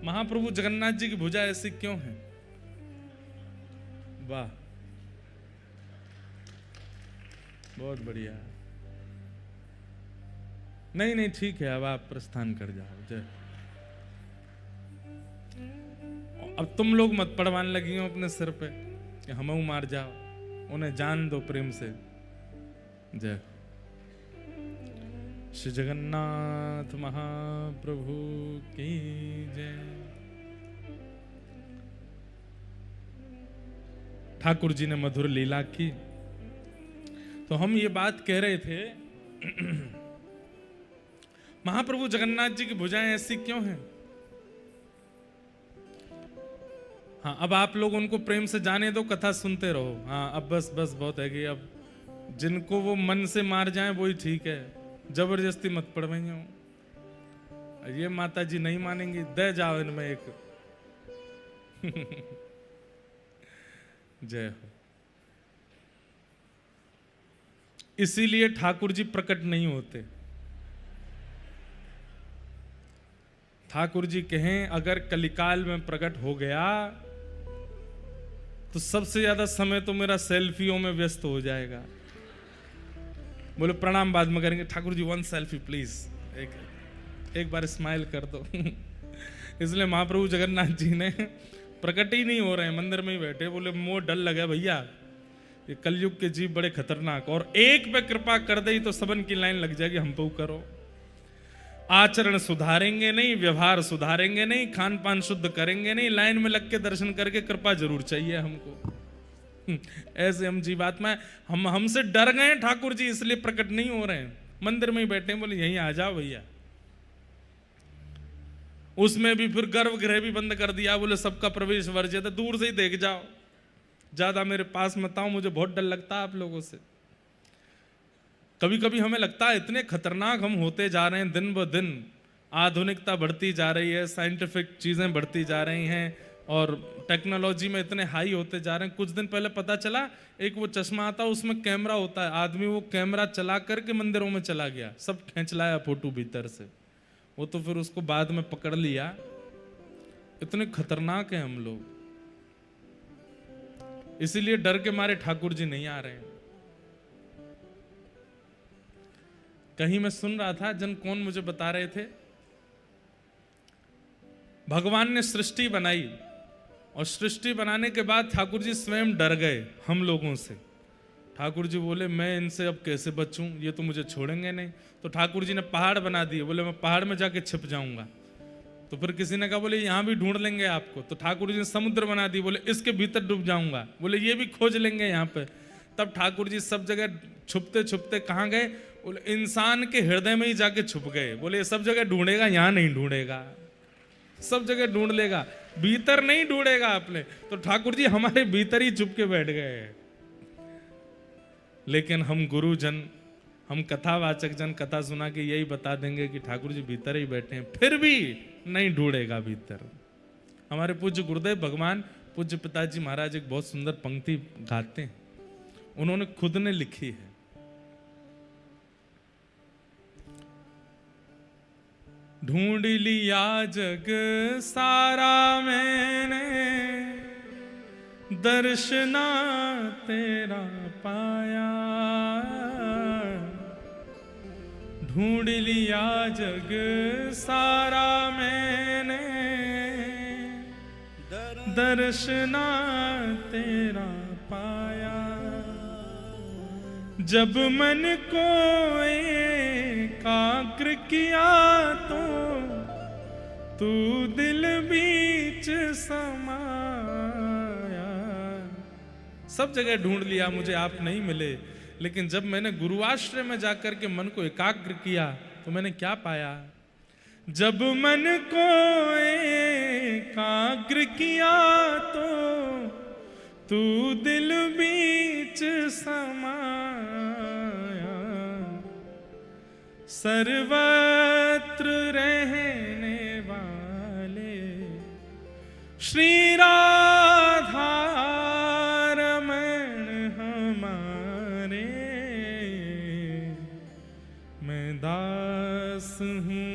महाप्रभु जगन्नाथ जी की भुजा ऐसी क्यों है? वाह, बहुत बढ़िया। नहीं नहीं ठीक है, अब आप प्रस्थान कर जाओ। जय। अब तुम लोग मत पड़वाने लगी हो अपने सिर पे कि हम मार जाओ, उन्हें जान दो प्रेम से। जय। श्री जगन्नाथ महाप्रभु की जय। ठाकुर जी ने मधुर लीला की। तो हम ये बात कह रहे थे, महाप्रभु जगन्नाथ जी की भुजाएं ऐसी क्यों हैं? हाँ, अब आप लोग उनको प्रेम से जाने दो, कथा सुनते रहो। हाँ, अब बस बस बहुत है कि अब जिनको वो मन से मार जाएं वही ठीक है, जबरदस्ती मत पड़वाइयो। ये माता जी नहीं मानेंगी, दे जाओ इनमें एक। जय हो। इसीलिए ठाकुर जी प्रकट नहीं होते। ठाकुर जी कहें अगर कलिकाल में प्रकट हो गया तो सबसे ज्यादा समय तो मेरा सेल्फियों में व्यस्त हो जाएगा। बोले प्रणाम बाद में करेंगे। ठाकुर जी 1 सेल्फी प्लीज, एक बार स्माइल कर दो। इसलिए महाप्रभु जगन्नाथ जी ने प्रकट ही नहीं हो रहे हैं, मंदिर में ही बैठे, बोले मोह डर लगे भैया, ये कलयुग के जीव बड़े खतरनाक, और एक पे कृपा कर दे तो सबन की लाइन लग जाएगी, हम पे करो। आचरण सुधारेंगे नहीं, व्यवहार सुधारेंगे नहीं, खान पान शुद्ध करेंगे नहीं, लाइन में लग के दर्शन करके कृपा जरूर चाहिए हमको। ऐसे हम जीवात्मा, हम हमसे डर गए ठाकुर जी, इसलिए प्रकट नहीं हो रहे हैं, मंदिर में ही बैठे हैं, बोले यहीं आ जाओ भैया। उसमें भी फिर गर्भगृह भी बंद कर दिया, बोले सबका प्रवेश वर्जित है, दूर से ही देख जाओ, ज्यादा मेरे पास मत आओ, मुझे बहुत डर लगता है आप लोगों से। कभी कभी हमें लगता है इतने खतरनाक हम होते जा रहे हैं, दिन ब दिन आधुनिकता बढ़ती जा रही है, साइंटिफिक चीजें बढ़ती जा रही हैं और टेक्नोलॉजी में इतने हाई होते जा रहे हैं। कुछ दिन पहले पता चला एक वो चश्मा आता है, उसमें कैमरा होता है, आदमी वो कैमरा चला करके मंदिरों में चला गया, सब खींच लाया फोटो भीतर से, वो तो फिर उसको बाद में पकड़ लिया। इतने खतरनाक हैं हम लोग, इसीलिए डर के मारे ठाकुर जी नहीं आ रहे हैं। कहीं मैं सुन रहा था, जन कौन मुझे बता रहे थे, भगवान ने सृष्टि बनाई और सृष्टि बनाने के बाद ठाकुर जी स्वयं डर गए हम लोगों से। ठाकुर जी बोले मैं इनसे अब कैसे बचूं, ये तो मुझे छोड़ेंगे नहीं। तो ठाकुर जी ने पहाड़ बना दिए, बोले मैं पहाड़ में जाके छिप जाऊंगा। तो फिर किसी ने कहा बोले यहां भी ढूंढ लेंगे आपको। तो ठाकुर जी ने समुद्र बना दी, बोले इसके भीतर डूब जाऊंगा, बोले ये भी खोज लेंगे यहाँ पे। तब ठाकुर जी सब जगह छुपते छुपते कहाँ गए, बोले इंसान के हृदय में ही जाके छुप गए। बोले ये सब जगह ढूंढेगा, यहाँ नहीं ढूंढेगा, सब जगह ढूंढ लेगा, भीतर नहीं ढूंढेगा अपने। तो ठाकुर जी हमारे भीतर ही छुप के बैठ गए। लेकिन हम गुरुजन, हम कथावाचक जन कथा सुना के यही बता देंगे कि ठाकुर जी भीतर ही बैठे हैं, फिर भी नहीं ढूंढेगा भीतर। हमारे पूज्य गुरुदेव भगवान पूज्य पिताजी महाराज एक बहुत सुंदर पंक्ति गाते हैं, उन्होंने खुद ने लिखी है। ढूंढ लिया जग सारा मैंने, दर्शना तेरा पाया। ढूंढ लिया जग सारा मैंने, दर्शना तेरा पाया। जब मन को एकाग्र किया तो तू दिल बीच समाया। सब जगह ढूंढ लिया, मुझे आप नहीं मिले, लेकिन जब मैंने गुरुआश्रय में जाकर के मन को एकाग्र किया तो मैंने क्या पाया। जब मन को एकाग्र किया तो तू दिल बीच समाया। सर्वत्र रहने वाले श्री राधा रमण हमारे, मैं दास हूँ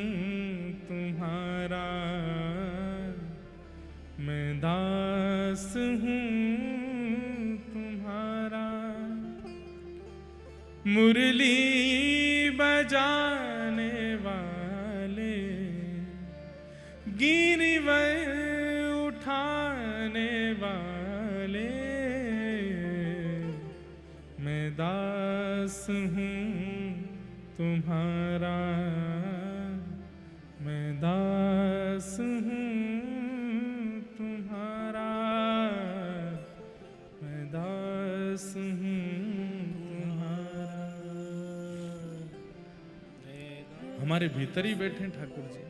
तुम्हारा, मैं दास हूँ तुम्हारा। मुरली बजाने वाले, गिरिवर उठाने वाले, मैं दास हूँ तुम्हारा, मैं दास हूँ तुम्हारा, मैं दास हूँ तुम्हारा। हमारे भीतर ही बैठे हैं ठाकुर जी।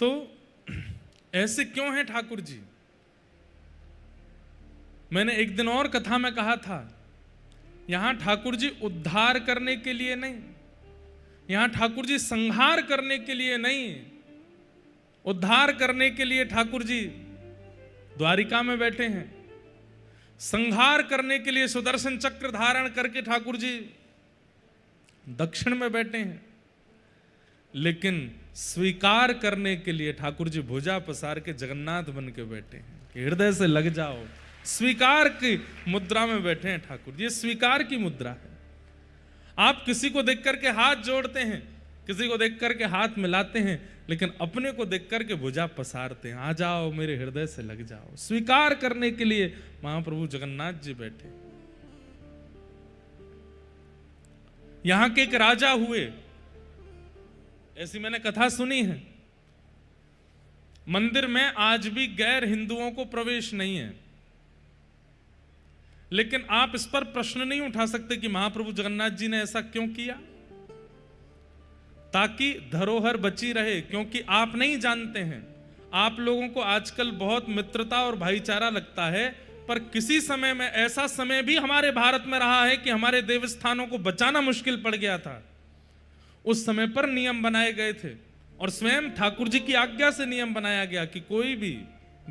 तो ऐसे क्यों हैं ठाकुर जी? मैंने एक दिन और कथा में कहा था, यहां ठाकुर जी उद्धार करने के लिए नहीं, यहां ठाकुर जी संहार करने के लिए नहीं। उद्धार करने के लिए ठाकुर जी द्वारिका में बैठे हैं, संहार करने के लिए सुदर्शन चक्र धारण करके ठाकुर जी दक्षिण में बैठे हैं। लेकिन स्वीकार करने के लिए ठाकुर जी भुजा पसार के जगन्नाथ बन के बैठे हैं कि हृदय से लग जाओ। स्वीकार की मुद्रा में बैठे हैं ठाकुर जी, ये स्वीकार की मुद्रा है। आप किसी को देख करके हाथ जोड़ते हैं किसी को देख करके हाथ मिलाते हैं, लेकिन अपने को देख करके भुजा पसारते हैं। आ जाओ मेरे हृदय से लग जाओ। स्वीकार करने के लिए महाप्रभु जगन्नाथ जी बैठे। यहां के एक राजा हुए, ऐसी मैंने कथा सुनी है। मंदिर में आज भी गैर हिंदुओं को प्रवेश नहीं है, लेकिन आप इस पर प्रश्न नहीं उठा सकते कि महाप्रभु जगन्नाथ जी ने ऐसा क्यों किया। ताकि धरोहर बची रहे, क्योंकि आप नहीं जानते हैं। आप लोगों को आजकल बहुत मित्रता और भाईचारा लगता है, पर किसी समय में ऐसा समय भी हमारे भारत में रहा है कि हमारे देवस्थानों को बचाना मुश्किल पड़ गया था। उस समय पर नियम बनाए गए थे और स्वयं ठाकुर जी की आज्ञा से नियम बनाया गया कि कोई भी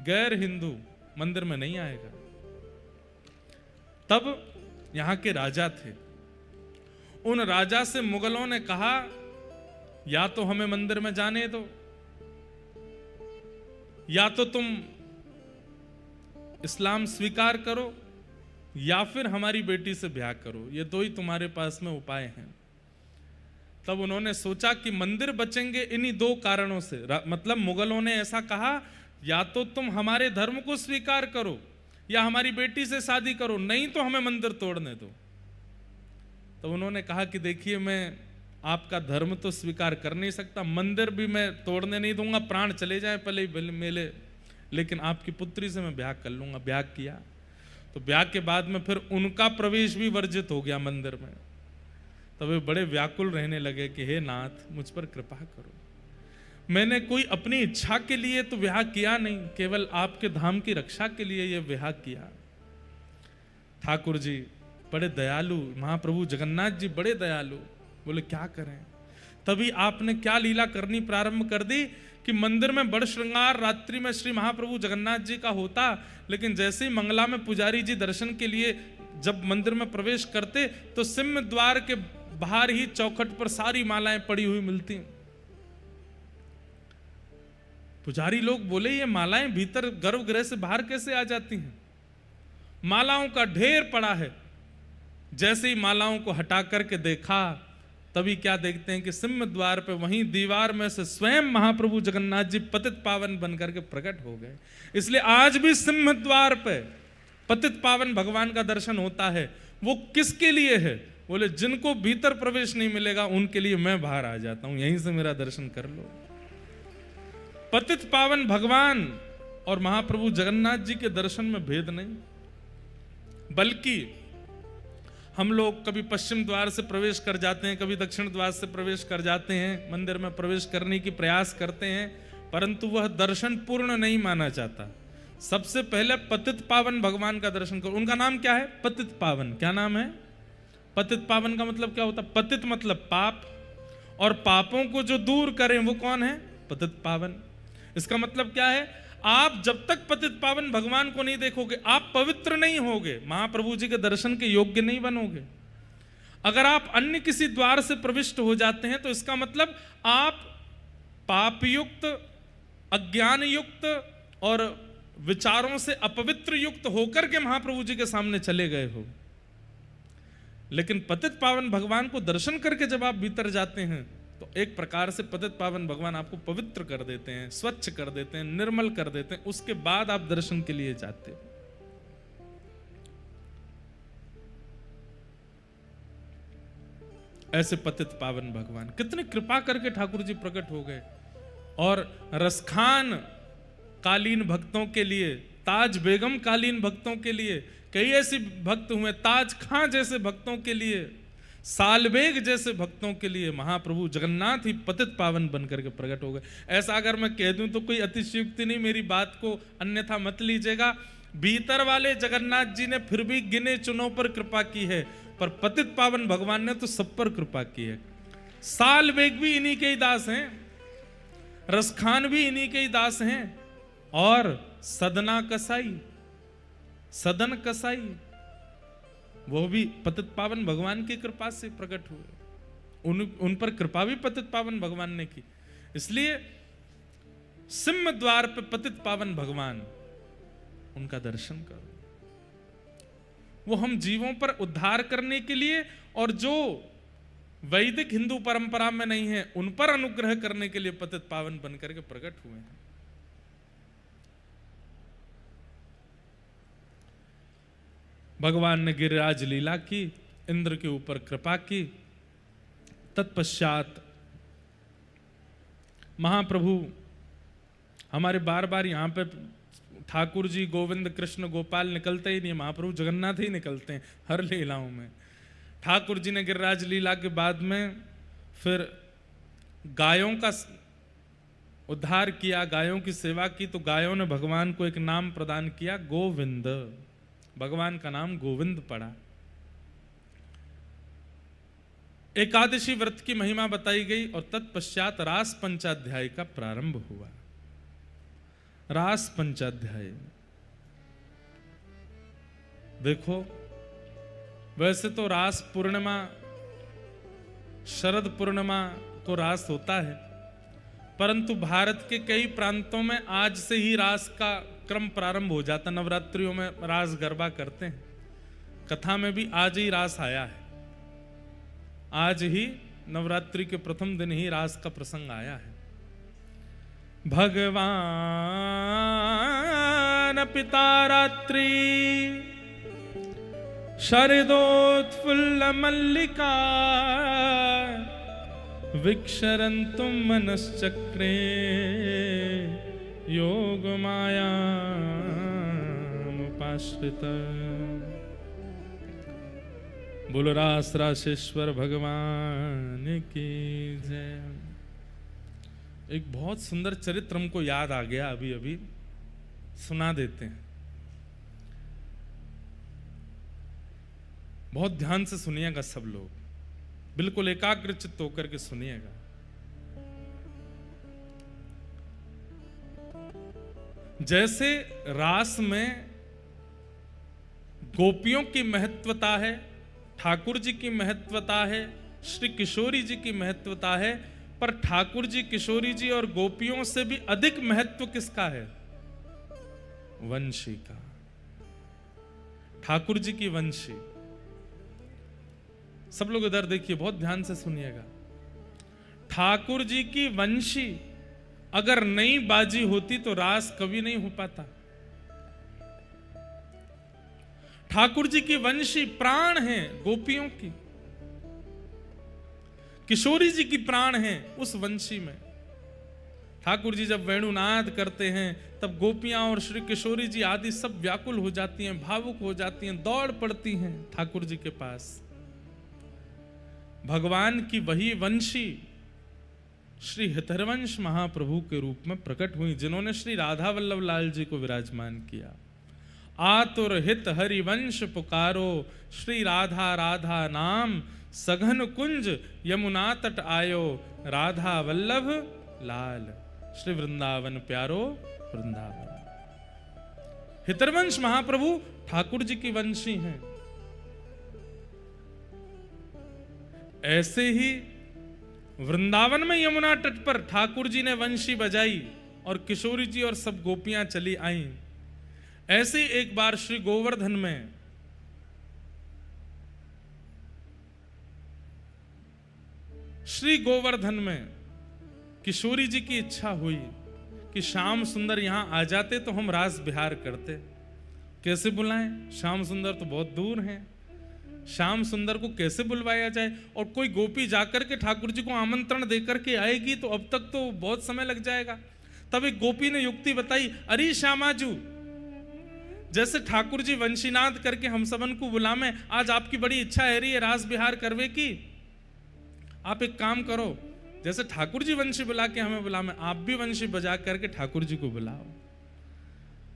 गैर हिंदू मंदिर में नहीं आएगा। तब यहां के राजा थे। उन राजा से मुगलों ने कहा, या तो हमें मंदिर में जाने दो, या तो तुम इस्लाम स्वीकार करो, या फिर हमारी बेटी से ब्याह करो। ये दो ही तुम्हारे पास में उपाय हैं। तब उन्होंने सोचा कि मंदिर बचेंगे इन्हीं दो कारणों से। मतलब मुगलों ने ऐसा कहा, या तो तुम हमारे धर्म को स्वीकार करो या हमारी बेटी से शादी करो, नहीं तो हमें मंदिर तोड़ने दो। तो उन्होंने कहा कि देखिए, मैं आपका धर्म तो स्वीकार कर नहीं सकता, मंदिर भी मैं तोड़ने नहीं दूंगा, प्राण चले जाए पहले ही मेले, लेकिन आपकी पुत्री से मैं ब्याह कर लूंगा। ब्याह किया। तो ब्याह के बाद में फिर उनका प्रवेश भी वर्जित हो गया मंदिर में। तब वे बड़े व्याकुल रहने लगे कि हे नाथ, मुझ पर कृपा करो। मैंने कोई अपनी इच्छा के लिए तो ब्याह किया नहीं, केवल आपके धाम की रक्षा के लिए यह ब्याह किया। ठाकुर जी बड़े दयालु, महाप्रभु जगन्नाथ जी बड़े दयालु, बोले क्या करें। तभी आपने क्या लीला करनी प्रारंभ कर दी कि मंदिर में बड़ श्रृंगार रात्रि में श्री महाप्रभु जगन्नाथ जी का होता, लेकिन जैसे ही मंगला में पुजारी जी दर्शन के लिए जब मंदिर में प्रवेश करते तो सिंह द्वार के बाहर ही चौखट पर सारी मालाएं पड़ी हुई मिलती। पुजारी लोग बोले, ये मालाएं भीतर गर्भगृह से बाहर कैसे आ जाती हैं? मालाओं का ढेर पड़ा है। जैसे ही मालाओं को हटा करके देखा, तभी क्या देखते हैं कि सिंह द्वार पे वहीं दीवार में से स्वयं महाप्रभु जगन्नाथ जी पतित पावन बनकर के प्रकट हो गए। इसलिए आज भी सिंह द्वार पे पतित पावन भगवान का दर्शन होता है। वो किसके लिए है? बोले जिनको भीतर प्रवेश नहीं मिलेगा उनके लिए मैं बाहर आ जाता हूं, यहीं से मेरा दर्शन कर लो। पतित पावन भगवान और महाप्रभु जगन्नाथ जी के दर्शन में भेद नहीं, बल्कि हम लोग कभी पश्चिम द्वार से प्रवेश कर जाते हैं, कभी दक्षिण द्वार से प्रवेश कर जाते हैं, मंदिर में प्रवेश करने की प्रयास करते हैं, परंतु वह दर्शन पूर्ण नहीं माना जाता। सबसे पहले पतित पावन भगवान का दर्शन करो। उनका नाम क्या है? पतित पावन। क्या नाम है? पतित पावन का मतलब क्या होता है? पतित मतलब पाप, और पापों को जो दूर करें वो कौन है? पतित पावन। इसका मतलब क्या है? आप जब तक पतित पावन भगवान को नहीं देखोगे, आप पवित्र नहीं होगे, महाप्रभु जी के दर्शन के योग्य नहीं बनोगे। अगर आप अन्य किसी द्वार से प्रविष्ट हो जाते हैं तो इसका मतलब आप पापयुक्त, अज्ञान युक्त और विचारों से अपवित्र युक्त होकर के महाप्रभु जी के सामने चले गए हो। लेकिन पतित पावन भगवान को दर्शन करके जब आप भीतर जाते हैं तो एक प्रकार से पतित पावन भगवान आपको पवित्र कर देते हैं, स्वच्छ कर देते हैं, निर्मल कर देते हैं। उसके बाद आप दर्शन के लिए जाते हो। ऐसे पतित पावन भगवान कितने कृपा करके ठाकुर जी प्रकट हो गए। और रसखान कालीन भक्तों के लिए, ताज बेगम कालीन भक्तों के लिए कई ऐसे भक्त हुए, ताज खां जैसे भक्तों के लिए, सालबेग जैसे भक्तों के लिए महाप्रभु जगन्नाथ ही पतित पावन बनकर के प्रकट हो गए। ऐसा अगर मैं कह दूं तो कोई अतिशयोक्ति नहीं, मेरी बात को अन्यथा मत लीजिएगा। भीतर वाले जगन्नाथ जी ने फिर भी गिने चुनों पर कृपा की है, पर पतित पावन भगवान ने तो सब पर कृपा की है। सालबेग भी इन्हीं के ही दास हैं, रसखान भी इन्हीं के ही दास हैं, और सदना कसाई, सदन कसाई, वो भी पतित पावन भगवान की कृपा से प्रकट हुए। उन पर कृपा भी पतित पावन भगवान ने की। इसलिए सिंह द्वार पे पतित पावन भगवान, उनका दर्शन करो। वो हम जीवों पर उद्धार करने के लिए और जो वैदिक हिंदू परंपरा में नहीं है, उन पर अनुग्रह करने के लिए पतित पावन बनकर के प्रकट हुए हैं। भगवान ने गिरिराज लीला की, इंद्र के ऊपर कृपा की। तत्पश्चात महाप्रभु हमारे बार बार यहाँ पे ठाकुर जी गोविंद कृष्ण गोपाल निकलते ही नहीं, महाप्रभु जगन्नाथ ही निकलते हैं हर लीलाओं में। ठाकुर जी ने गिरिराज लीला के बाद में फिर गायों का उद्धार किया, गायों की सेवा की, तो गायों ने भगवान को एक नाम प्रदान किया, गोविंद। भगवान का नाम गोविंद पड़ा। एकादशी व्रत की महिमा बताई गई और तत्पश्चात रास पंचाध्याय का प्रारंभ हुआ। रास पंचाध्याय देखो, वैसे तो रास पूर्णिमा, शरद पूर्णिमा को रास होता है, परंतु भारत के कई प्रांतों में आज से ही रास का क्रम प्रारंभ हो जाता। नवरात्रियों में रास गरबा करते हैं, कथा में भी आज ही रास आया है। आज ही नवरात्रि के प्रथम दिन ही रास का प्रसंग आया है। भगवान पिता रात्रि शरदोत्फुल्ल मल्लिका विक्षरन्तुं मनश्चक्रे योग मायामुपाश्रिता। बोलो रास रासेश्वर भगवान की जय। एक बहुत सुंदर चरित्र हमको याद आ गया, अभी अभी सुना देते हैं। बहुत ध्यान से सुनिएगा सब लोग, बिल्कुल एकाग्रचित्त होकर के सुनिएगा। जैसे रास में गोपियों की महत्वता है, ठाकुर जी की महत्वता है, श्री किशोरी जी की महत्वता है, पर ठाकुर जी, किशोरी जी और गोपियों से भी अधिक महत्व किसका है? वंशी का। ठाकुर जी की वंशी। सब लोग इधर देखिए, बहुत ध्यान से सुनिएगा। ठाकुर जी की वंशी अगर नई बाजी होती तो रास कभी नहीं हो पाता। ठाकुर जी की वंशी प्राण है गोपियों की, किशोरी जी की प्राण है उस वंशी में। ठाकुर जी जब वेणुनाद करते हैं तब गोपियां और श्री किशोरी जी आदि सब व्याकुल हो जाती हैं, भावुक हो जाती हैं, दौड़ पड़ती हैं ठाकुर जी के पास। भगवान की वही वंशी श्री हितरवंश महाप्रभु के रूप में प्रकट हुई, जिन्होंने श्री राधा वल्लभ लाल जी को विराजमान किया। आतुर हित हरिवंश पुकारो, श्री राधा राधा नाम सघन कुंज यमुना तट आयो, राधा वल्लभ लाल। श्री वृंदावन प्यारो वृंदावन। हितरवंश महाप्रभु ठाकुर जी की वंशी हैं। ऐसे ही वृंदावन में यमुना तट पर ठाकुर जी ने वंशी बजाई और किशोरी जी और सब गोपियां चली आईं। ऐसे एक बार श्री गोवर्धन में किशोरी जी की इच्छा हुई कि श्याम सुंदर यहां आ जाते तो हम रास बिहार करते। कैसे बुलाएं? श्याम सुंदर तो बहुत दूर हैं, श्याम सुंदर को कैसे बुलवाया जाए? और कोई गोपी जाकर के ठाकुर जी को आमंत्रण देकर के आएगी तो अब तक तो बहुत समय लग जाएगा। तब एक गोपी ने युक्ति बताई, अरे श्यामाजू, जैसे ठाकुर जी वंशीनाद करके हम सबन को बुलावे, आज आपकी बड़ी इच्छा है रही है रास बिहार करवे की। आप एक काम करो, जैसे ठाकुर जी वंशी बुला के हमें बुलावे, आप भी वंशी बजा करके ठाकुर जी को बुलाओ।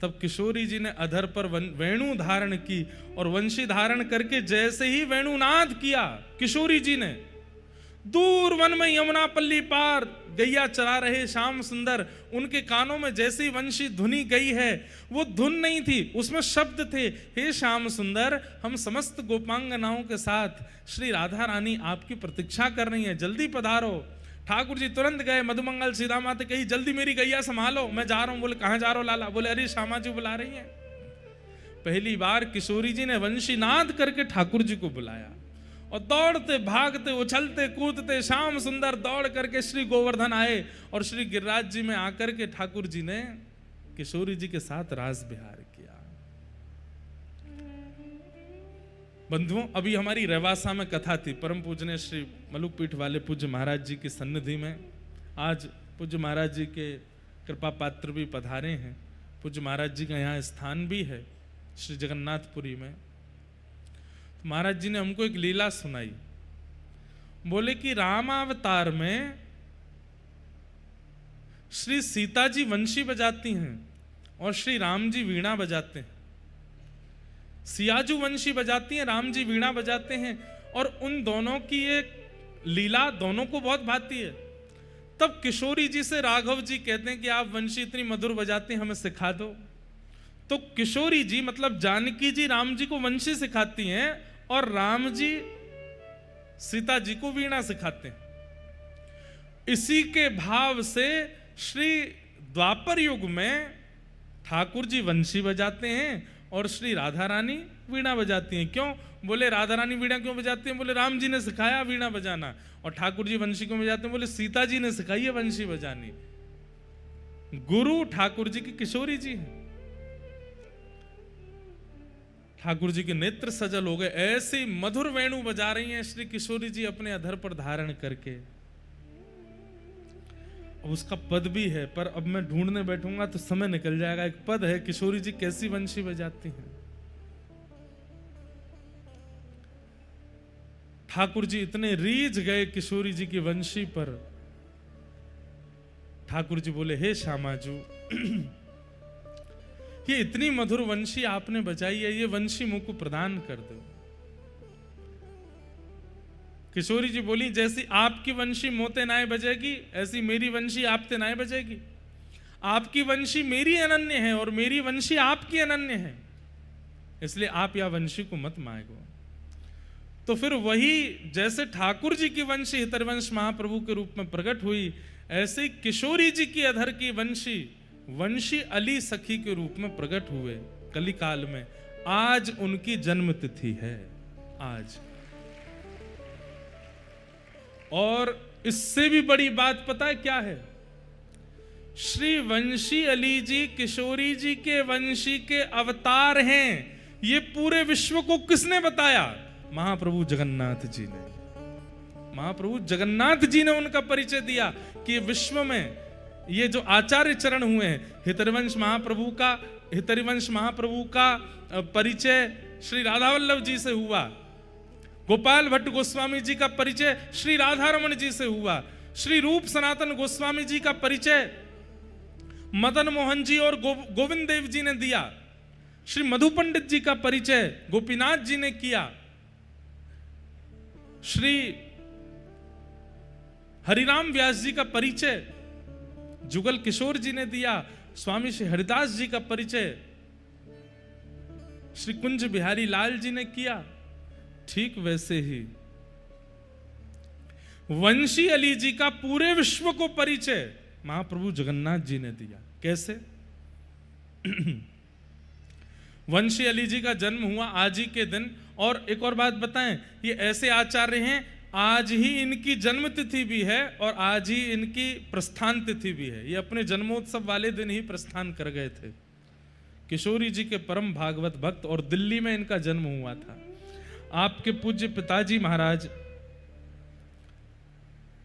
तब किशोरी जी ने अधर पर वेणु धारण की और वंशी धारण करके जैसे ही वेणुनाद किया किशोरी जी ने, दूर वन में यमुना पल्ली पार गैया चरा रहे श्याम सुंदर, उनके कानों में जैसी वंशी धुनी गई है, वो धुन नहीं थी, उसमें शब्द थे, हे श्याम सुंदर, हम समस्त गोपांगनाओं के साथ श्री राधा रानी आपकी प्रतीक्षा कर रही हैं, जल्दी पधारो। ठाकुर जी तुरंत गए, मधुमंगल सीधा माते कही, जल्दी मेरी गैया संभालो, मैं जा रहा हूं। बोले कहां जा रहा हो लाला? बोले अरे श्यामा जी बुला रही हैं। पहली बार किशोरी जी ने वंशीनाद करके ठाकुर जी को बुलाया और दौड़ते भागते उछलते कूदते श्याम सुंदर दौड़ करके श्री गोवर्धन आए और श्री गिरिराज जी में आकर के ठाकुर जी ने किशोरी जी के साथ रास विहार किया। बंधुओं, अभी हमारी रेवासा में कथा थी। परम पूजनीय श्री मलुकपीठ वाले पूज्य महाराज जी की सन्निधि में आज पूज्य महाराज जी के कृपा पात्र भी पधारे हैं। पूज्य महाराज जी का यहाँ स्थान भी है श्री जगन्नाथपुरी में। तो महाराज जी ने हमको एक लीला सुनाई। बोले कि रामावतार में श्री सीता जी वंशी बजाती हैं और श्री राम जी वीणा बजाते हैं। सियाजू वंशी बजाती हैं, राम जी वीणा बजाते हैं, और उन दोनों की एक लीला दोनों को बहुत भाती है। तब किशोरी जी से राघव जी कहते हैं कि आप वंशी इतनी मधुर बजाते हैं, हमें सिखा दो। तो किशोरी जी मतलब जानकी जी राम जी को वंशी सिखाती हैं और राम जी सीता जी को वीणा सिखाते हैं। इसी के भाव से श्री द्वापर युग में ठाकुर जी वंशी बजाते हैं और श्री राधा रानी वीणा बजाती हैं। क्यों? बोले राधा रानी वीणा क्यों बजाती हैं? बोले राम जी ने सिखाया वीणा बजाना। और ठाकुर जी वंशी क्यों बजाते हैं? बोले सीता जी ने सिखाई है वंशी बजानी। गुरु ठाकुर जी की किशोरी जी हैं। ठाकुर जी के नेत्र सजल हो गए, ऐसी मधुर वेणु बजा रही हैं श्री किशोरी जी अपने अधर पर धारण करके। अब उसका पद भी है, पर अब मैं ढूंढने बैठूंगा तो समय निकल जाएगा। एक पद है, किशोरी जी कैसी वंशी बजाती हैं। ठाकुर जी इतने रीझ गए किशोरी जी की वंशी पर। ठाकुर जी बोले, हे श्यामाजू, ये इतनी मधुर वंशी आपने बजाई है, ये वंशी मुझको प्रदान कर दो। किशोरी जी बोली, जैसी आपकी वंशी मोते नाय बजेगी, ऐसी मेरी वंशी आपते नाय बजेगी। आपकी वंशी मेरी अनन्य है और मेरी वंशी आपकी अनन्य है, इसलिए आप या वंशी को मत मांगो। तो फिर वही जैसे ठाकुर जी की वंशी हितरवंश महाप्रभु के रूप में प्रकट हुई, ऐसे ही किशोरी जी की अधर की वंशी वंशी अली सखी के रूप में प्रकट हुए कलिकाल में। आज उनकी जन्म तिथि है आज। और इससे भी बड़ी बात पता है क्या है? श्री वंशी अली जी किशोरी जी के वंशी के अवतार हैं। ये पूरे विश्व को किसने बताया? महाप्रभु जगन्नाथ जी ने। महाप्रभु जगन्नाथ जी ने उनका परिचय दिया कि विश्व में ये जो आचार्य चरण हुए हैं, हितरवंश महाप्रभु का परिचय श्री राधा वल्लभ जी से हुआ। गोपाल भट्ट गोस्वामी जी का परिचय श्री राधा रमण जी से हुआ। श्री रूप सनातन गोस्वामी जी का परिचय मदन मोहन जी और गोविंद देव जी ने दिया। श्री मधु पंडित जी का परिचय गोपीनाथ जी ने किया। श्री हरिराम व्यास जी का परिचय जुगल किशोर जी ने दिया। स्वामी श्री हरिदास जी का परिचय श्री कुंज बिहारी लाल जी ने किया। ठीक वैसे ही वंशी अली जी का पूरे विश्व को परिचय महाप्रभु जगन्नाथ जी ने दिया। कैसे? वंशी अली जी का जन्म हुआ आज ही के दिन। और एक और बात बताएं, ये ऐसे आचार्य हैं, आज ही इनकी जन्म तिथि भी है और आज ही इनकी प्रस्थान तिथि भी है। ये अपने जन्मोत्सव वाले दिन ही प्रस्थान कर गए थे। किशोरी जी के परम भागवत भक्त, और दिल्ली में इनका जन्म हुआ था। आपके पूज्य पिताजी महाराज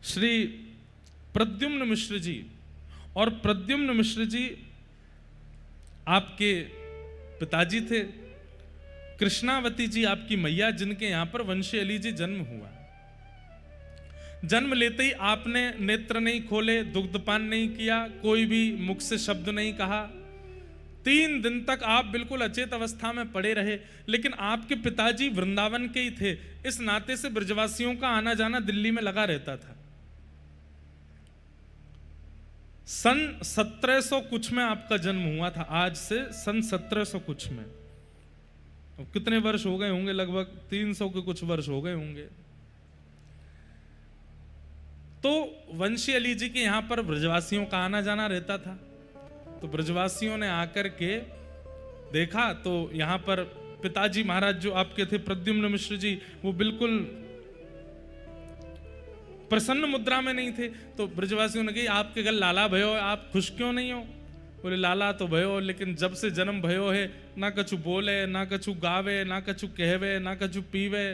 श्री प्रद्युम्न मिश्र जी, और प्रद्युम्न मिश्र जी आपके पिताजी थे। कृष्णावती जी आपकी मैया, जिनके यहां पर वंशी अली जी जन्म हुआ। जन्म लेते ही आपने नेत्र नहीं खोले, दुग्धपान नहीं किया, कोई भी मुख से शब्द नहीं कहा। 3 दिन तक आप बिल्कुल अचेत अवस्था में पड़े रहे। लेकिन आपके पिताजी वृंदावन के ही थे, इस नाते से ब्रजवासियों का आना जाना दिल्ली में लगा रहता था। सन 1700 कुछ में आपका जन्म हुआ था, आज से सन 1700 कुछ में। अब कितने वर्ष हो गए होंगे? लगभग 300 के कुछ वर्ष हो गए होंगे। तो वंशी अली जी के यहां पर ब्रजवासियों का आना जाना रहता था। तो ब्रजवासियों ने आकर के देखा तो यहां पर पिताजी महाराज जो आपके थे प्रद्युम्न मिश्र जी, वो बिल्कुल प्रसन्न मुद्रा में नहीं थे। तो ब्रजवासियों ने कहा आपके घर लाला भयो, आप खुश क्यों नहीं हो? बोले लाला तो भयो, लेकिन जब से जन्म भयो है ना कछु बोले, ना कछु गावे, ना कछु कहवे, ना कछु पीवे,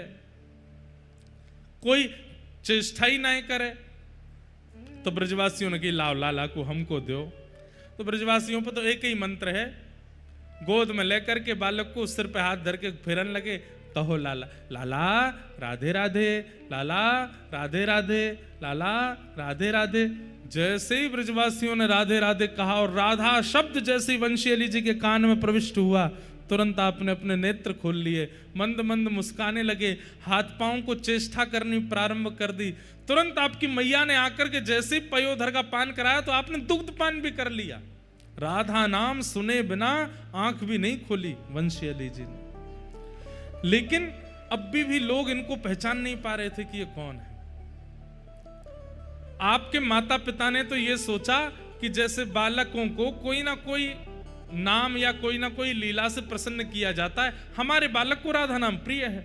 कोई चेष्टा ही नहीं करे। तो ब्रजवासियों ने कहा लाओ लाला को हमको दो। तो ब्रजवासियों पर तो एक ही मंत्र है, गोद में लेकर के बालक को सिर पे हाथ धर के फेरन लगे, कहो लाला लाला राधे राधे, लाला राधे राधे, लाला राधे राधे। जैसे ही ब्रजवासियों ने राधे राधे कहा और राधा शब्द जैसे ही वंशी अली जी के कान में प्रविष्ट हुआ, तुरंत आपने अपने नेत्र खोल लिए, मंद मंद मुस्काने लगे, हाथ पांव को चेष्टा करनी प्रारंभ कर दी। तुरंत आपकी मैया ने आकर के जैसे ही पयोधर का पान कराया तो आपने दुग्ध पान भी कर लिया। राधा नाम सुने बिना आंख भी नहीं खोली वंशी अली जी ने। लेकिन अब भी लोग इनको पहचान नहीं पा रहे थे कि ये कौन है। आपके माता पिता ने तो ये सोचा कि जैसे बालकों को कोई ना कोई नाम या कोई ना कोई लीला से प्रसन्न किया जाता है, हमारे बालक को राधा नाम प्रिय है।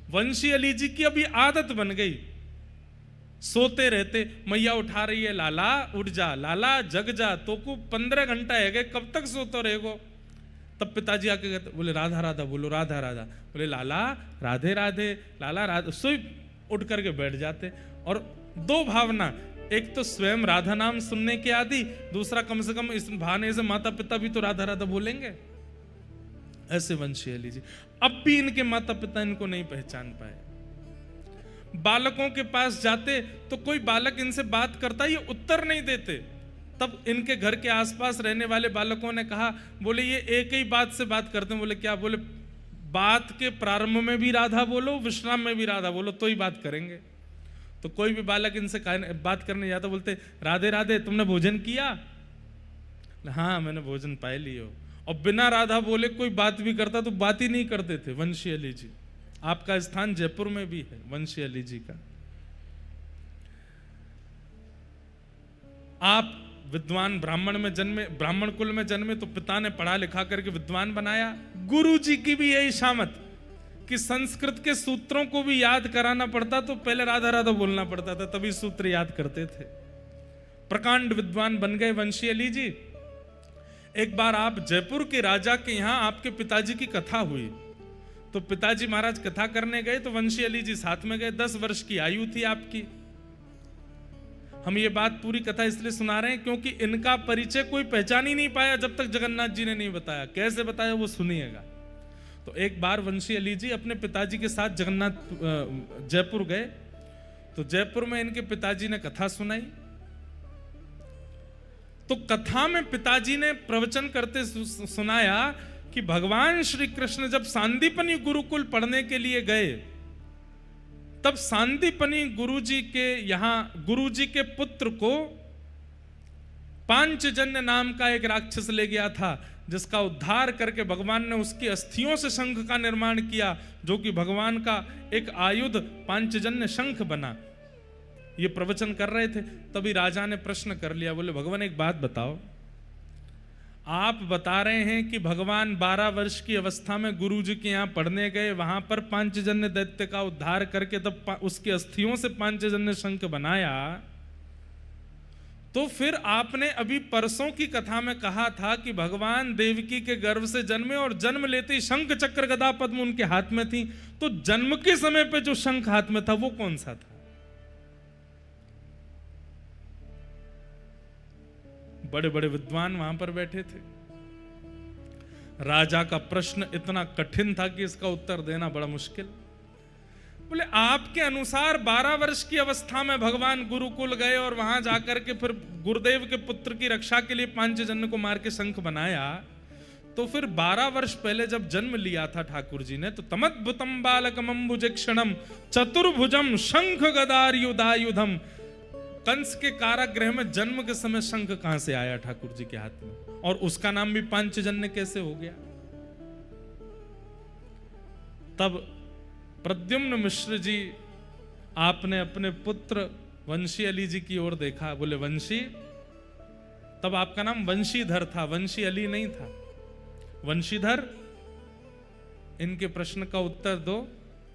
वंशी अली जी की अभी आदत बन गई, सोते रहते, मैया उठा रही है, लाला उठ जा, लाला जग जा, तो को 15 घंटा है गए, कब तक सोते रहेगो? तब पिताजी आके कहते, बोले राधा राधा बोलो, राधा राधा, बोले लाला राधे राधे, लाला राधा, सोई उठ करके बैठ जाते। और दो भावना, एक तो स्वयं राधा नाम सुनने के आदि, दूसरा कम से कम इस बहाने से माता पिता भी तो राधा राधा बोलेंगे। ऐसे वंशी अली जी, अब भी इनके माता पिता इनको नहीं पहचान पाए। बालकों के पास जाते तो कोई बालक इनसे बात करता, ये उत्तर नहीं देते। तब इनके घर के आसपास रहने वाले बालकों ने कहा, बोले ये एक ही बात से बात करते हैं। बोले क्या? बोले बात के प्रारंभ में भी राधा बोलो, विश्राम में भी राधा बोलो, तो ही बात करेंगे। तो कोई भी बालक इनसे बात करने जाता, बोलते राधे राधे, तुमने भोजन किया? हाँ मैंने भोजन पाए लियो। और बिना राधा बोले कोई बात भी करता तो बात ही नहीं करते थे वंशी अली जी। आपका स्थान जयपुर में भी है वंशी अली जी का। आप विद्वान ब्राह्मण में जन्मे, ब्राह्मण कुल में जन्मे, तो पिता ने पढ़ा लिखा करके विद्वान बनाया। गुरु जी की भी यही शामत कि संस्कृत के सूत्रों को भी याद कराना पड़ता तो पहले राधा राधा बोलना पड़ता था, तभी सूत्र याद करते थे। प्रकांड विद्वान बन गए वंशी अली जी। एक बार आप जयपुर के राजा के यहां आपके पिताजी की कथा हुई, तो पिताजी महाराज कथा करने गए तो वंशी अली जी साथ में गए। 10 वर्ष की आयु थी आपकी। हम ये बात पूरी कथा इसलिए सुना रहे हैं क्योंकि इनका परिचय कोई पहचान ही नहीं पाया जब तक जगन्नाथ जी ने नहीं बताया। कैसे बताया वो सुनिएगा। तो एक बार वंशी अली जी अपने पिताजी के साथ जगन्नाथ जयपुर गए, तो जयपुर में इनके पिताजी ने कथा सुनाई। तो कथा में पिताजी ने प्रवचन करते सुनाया कि भगवान श्री कृष्ण जब सांदीपनी गुरुकुल पढ़ने के लिए गए, तब सांदीपनी गुरुजी के यहां गुरुजी के पुत्र को पांचजन्य नाम का एक राक्षस ले गया था, जिसका उद्धार करके भगवान ने उसकी अस्थियों से शंख का निर्माण किया, जो कि भगवान का एक आयुध पांचजन्य शंख बना। ये प्रवचन कर रहे थे, तभी राजा ने प्रश्न कर लिया, बोले भगवान एक बात बताओ, आप बता रहे हैं कि भगवान 12 वर्ष की अवस्था में गुरु जी के यहाँ पढ़ने गए, वहां पर पांचजन्य दैत्य का उद्धार करके तब उसकी अस्थियों से पांचजन्य शंख बनाया, तो फिर आपने अभी परसों की कथा में कहा था कि भगवान देवकी के गर्भ से जन्मे और जन्म लेते ही शंख चक्र गदा पद्म उनके हाथ में थी, तो जन्म के समय पे जो शंख हाथ में था वो कौन सा था? बड़े बड़े विद्वान वहां पर बैठे थे। राजा का प्रश्न इतना कठिन था कि इसका उत्तर देना बड़ा मुश्किल। बोले आपके अनुसार 12 वर्ष की अवस्था में भगवान गुरुकुल गए और वहां जाकर के फिर गुरुदेव के पुत्र की रक्षा के लिए पांचजन्य को मार के शंख बनाया, तो फिर 12 वर्ष पहले जब जन्म लिया था ठाकुर जी ने, तो तमद्भुतम बालकम अम्बुजक्षणम चतुर्भुजम शंख गदायुधायुधम, कंस के कारागृह में जन्म के समय शंख कहां से आया ठाकुर जी के हाथ में, और उसका नाम भी पांचजन्य कैसे हो गया? तब प्रद्युम्न मिश्र जी आपने अपने पुत्र वंशी अली जी की ओर देखा, बोले वंशी, तब आपका नाम वंशीधर था, वंशी अली नहीं था। वंशीधर, इनके प्रश्न का उत्तर दो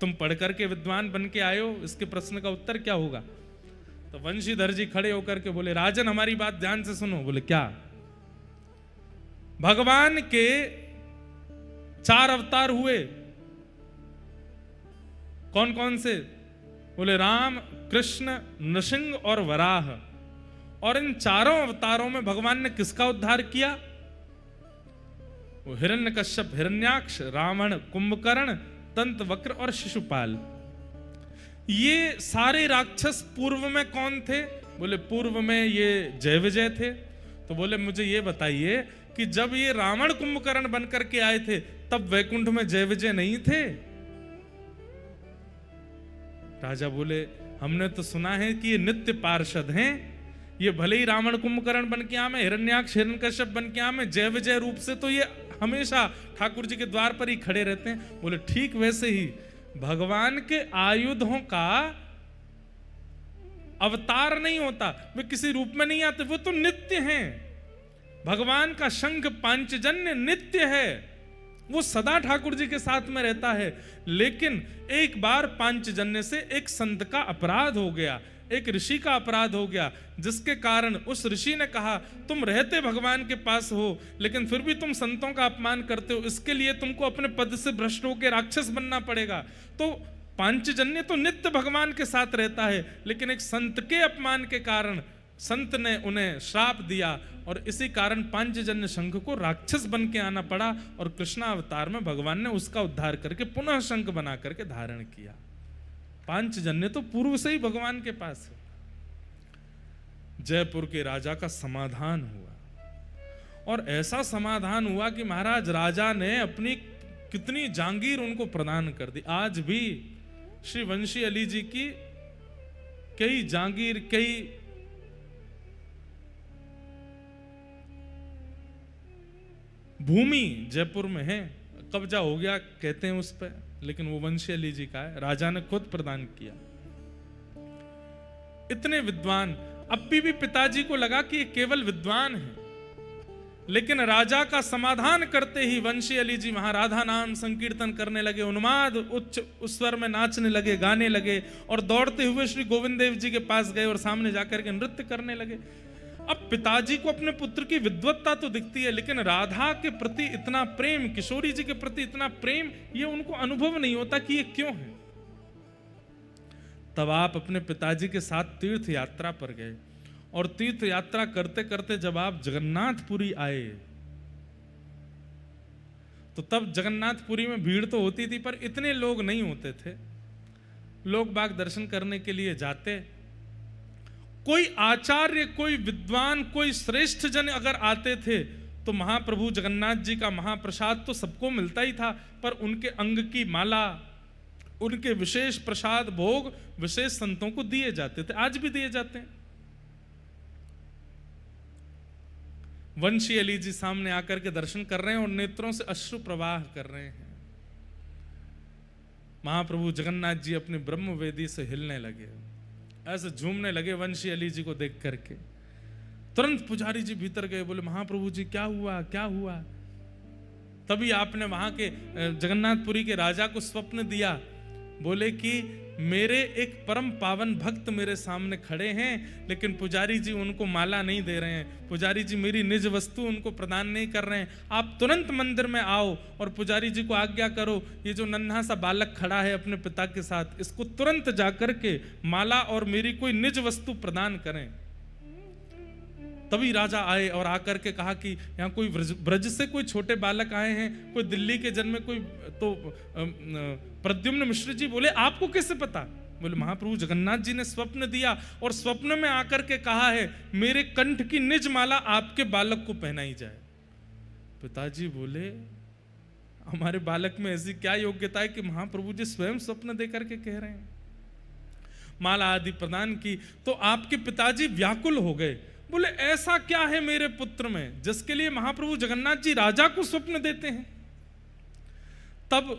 तुम पढ़ करके विद्वान बन के आए हो, इसके प्रश्न का उत्तर क्या होगा? तो वंशीधर जी खड़े होकर के बोले, राजन हमारी बात ध्यान से सुनो। बोले क्या? भगवान के 4 अवतार हुए। कौन कौन से? बोले राम, कृष्ण, नृसिंह और वराह। और इन चारों अवतारों में भगवान ने किसका उद्धार किया? वो हिरण्यकश्यप, हिरण्याक्ष, रावण, कुंभकर्ण, दंतवक्र और शिशुपाल। ये सारे राक्षस पूर्व में कौन थे? बोले पूर्व में ये जय विजय थे। तो बोले मुझे ये बताइए कि जब ये रावण कुंभकर्ण बनकर के आए थे तब वैकुंठ में जय विजय नहीं थे? राजा बोले हमने तो सुना है कि ये नित्य पार्षद हैं, ये भले ही रावण कुंभकर्ण बन के आमे, हिरण्याक्ष हिरण्यकश्यप बन के आमे, जय विजय रूप से तो ये हमेशा ठाकुर जी के द्वार पर ही खड़े रहते हैं। बोले ठीक वैसे ही भगवान के आयुधों का अवतार नहीं होता, वे किसी रूप में नहीं आते, वो तो नित्य हैं। भगवान का शंख पांचजन्य नित्य है, वो सदा ठाकुर जी के साथ में रहता है। लेकिन एक बार पांचजन्य से एक संत का अपराध हो गया, एक ऋषि का अपराध हो गया, जिसके कारण उस ऋषि ने कहा तुम रहते भगवान के पास हो लेकिन फिर भी तुम संतों का अपमान करते हो, इसके लिए तुमको अपने पद से भ्रष्ट होकर राक्षस बनना पड़ेगा। तो पांचजन्य तो नित्य भगवान के साथ रहता है, लेकिन एक संत के अपमान के कारण संत ने उन्हें श्राप दिया और इसी कारण पांचजन्य शंख को राक्षस बन के आना पड़ा। और कृष्णावतार में भगवान ने उसका उद्धार करके पुनः शंख बना करके धारण किया। पांचजन्य तो पूर्व से ही भगवान के पास है। जयपुर के राजा का समाधान हुआ और ऐसा समाधान हुआ कि महाराज राजा ने अपनी कितनी जागीर उनको प्रदान कर दी। आज भी श्री वंशी अली जी की कई जागीर, कई भूमि जयपुर में है, कब्जा हो गया कहते हैं उस पर, लेकिन वो वंशी अली जी का है, राजा ने खुद प्रदान किया। इतने विद्वान, अब भी पिताजी को लगा कि ये केवल विद्वान है, लेकिन राजा का समाधान करते ही वंशी अली जी वहां राधा नाम संकीर्तन करने लगे, उन्माद उच्च स्वर में नाचने लगे, गाने लगे और दौड़ते हुए श्री गोविंद देव जी के पास गए और सामने जाकर के नृत्य करने लगे। अब पिताजी को अपने पुत्र की विद्वत्ता तो दिखती है, लेकिन राधा के प्रति इतना प्रेम, किशोरी जी के प्रति इतना प्रेम, ये उनको अनुभव नहीं होता कि ये क्यों है। तब आप अपने पिताजी के साथ तीर्थ यात्रा पर गए और तीर्थ यात्रा करते करते जब आप जगन्नाथपुरी आए तो तब जगन्नाथपुरी में भीड़ तो होती थी पर इतने लोग नहीं होते थे। लोग बाग दर्शन करने के लिए जाते, कोई आचार्य, कोई विद्वान, कोई श्रेष्ठ जन अगर आते थे तो महाप्रभु जगन्नाथ जी का महाप्रसाद तो सबको मिलता ही था, पर उनके अंग की माला, उनके विशेष प्रसाद भोग विशेष संतों को दिए जाते थे, आज भी दिए जाते हैं। वंशी अली जी सामने आकर के दर्शन कर रहे हैं और नेत्रों से अश्रु प्रवाह कर रहे हैं। महाप्रभु जगन्नाथ जी अपने ब्रह्म वेदी से हिलने लगे, ऐसे झूमने लगे वंशी अली जी को देख करके। तुरंत पुजारी जी भीतर गए, बोले महाप्रभु जी क्या हुआ, क्या हुआ? तभी आपने वहां के जगन्नाथपुरी के राजा को स्वप्न दिया, बोले कि मेरे एक परम पावन भक्त मेरे सामने खड़े हैं लेकिन पुजारी जी उनको माला नहीं दे रहे हैं, पुजारी जी मेरी निज वस्तु उनको प्रदान नहीं कर रहे हैं, आप तुरंत मंदिर में आओ और पुजारी जी को आज्ञा करो, ये जो नन्हा सा बालक खड़ा है अपने पिता के साथ, इसको तुरंत जाकर के माला और मेरी कोई निज वस्तु प्रदान करें। तभी राजा आए और आकर के कहा कि यहाँ कोई ब्रज से कोई छोटे बालक आए हैं, कोई दिल्ली के जन्मे, कोई तो प्रद्युम्न मिश्र जी। बोले आपको कैसे पता? बोले महाप्रभु जगन्नाथ जी ने स्वप्न दिया और स्वप्न में आकर के कहा है मेरे कंठ की निज माला आपके बालक को पहनाई जाए। पिताजी बोले हमारे बालक में ऐसी क्या योग्यता है कि महाप्रभु जी स्वयं स्वप्न देकर के कह रहे हैं। माला आदि प्रदान की तो आपके पिताजी व्याकुल हो गए, बोले ऐसा क्या है मेरे पुत्र में जिसके लिए महाप्रभु जगन्नाथ जी राजा को स्वप्न देते हैं। तब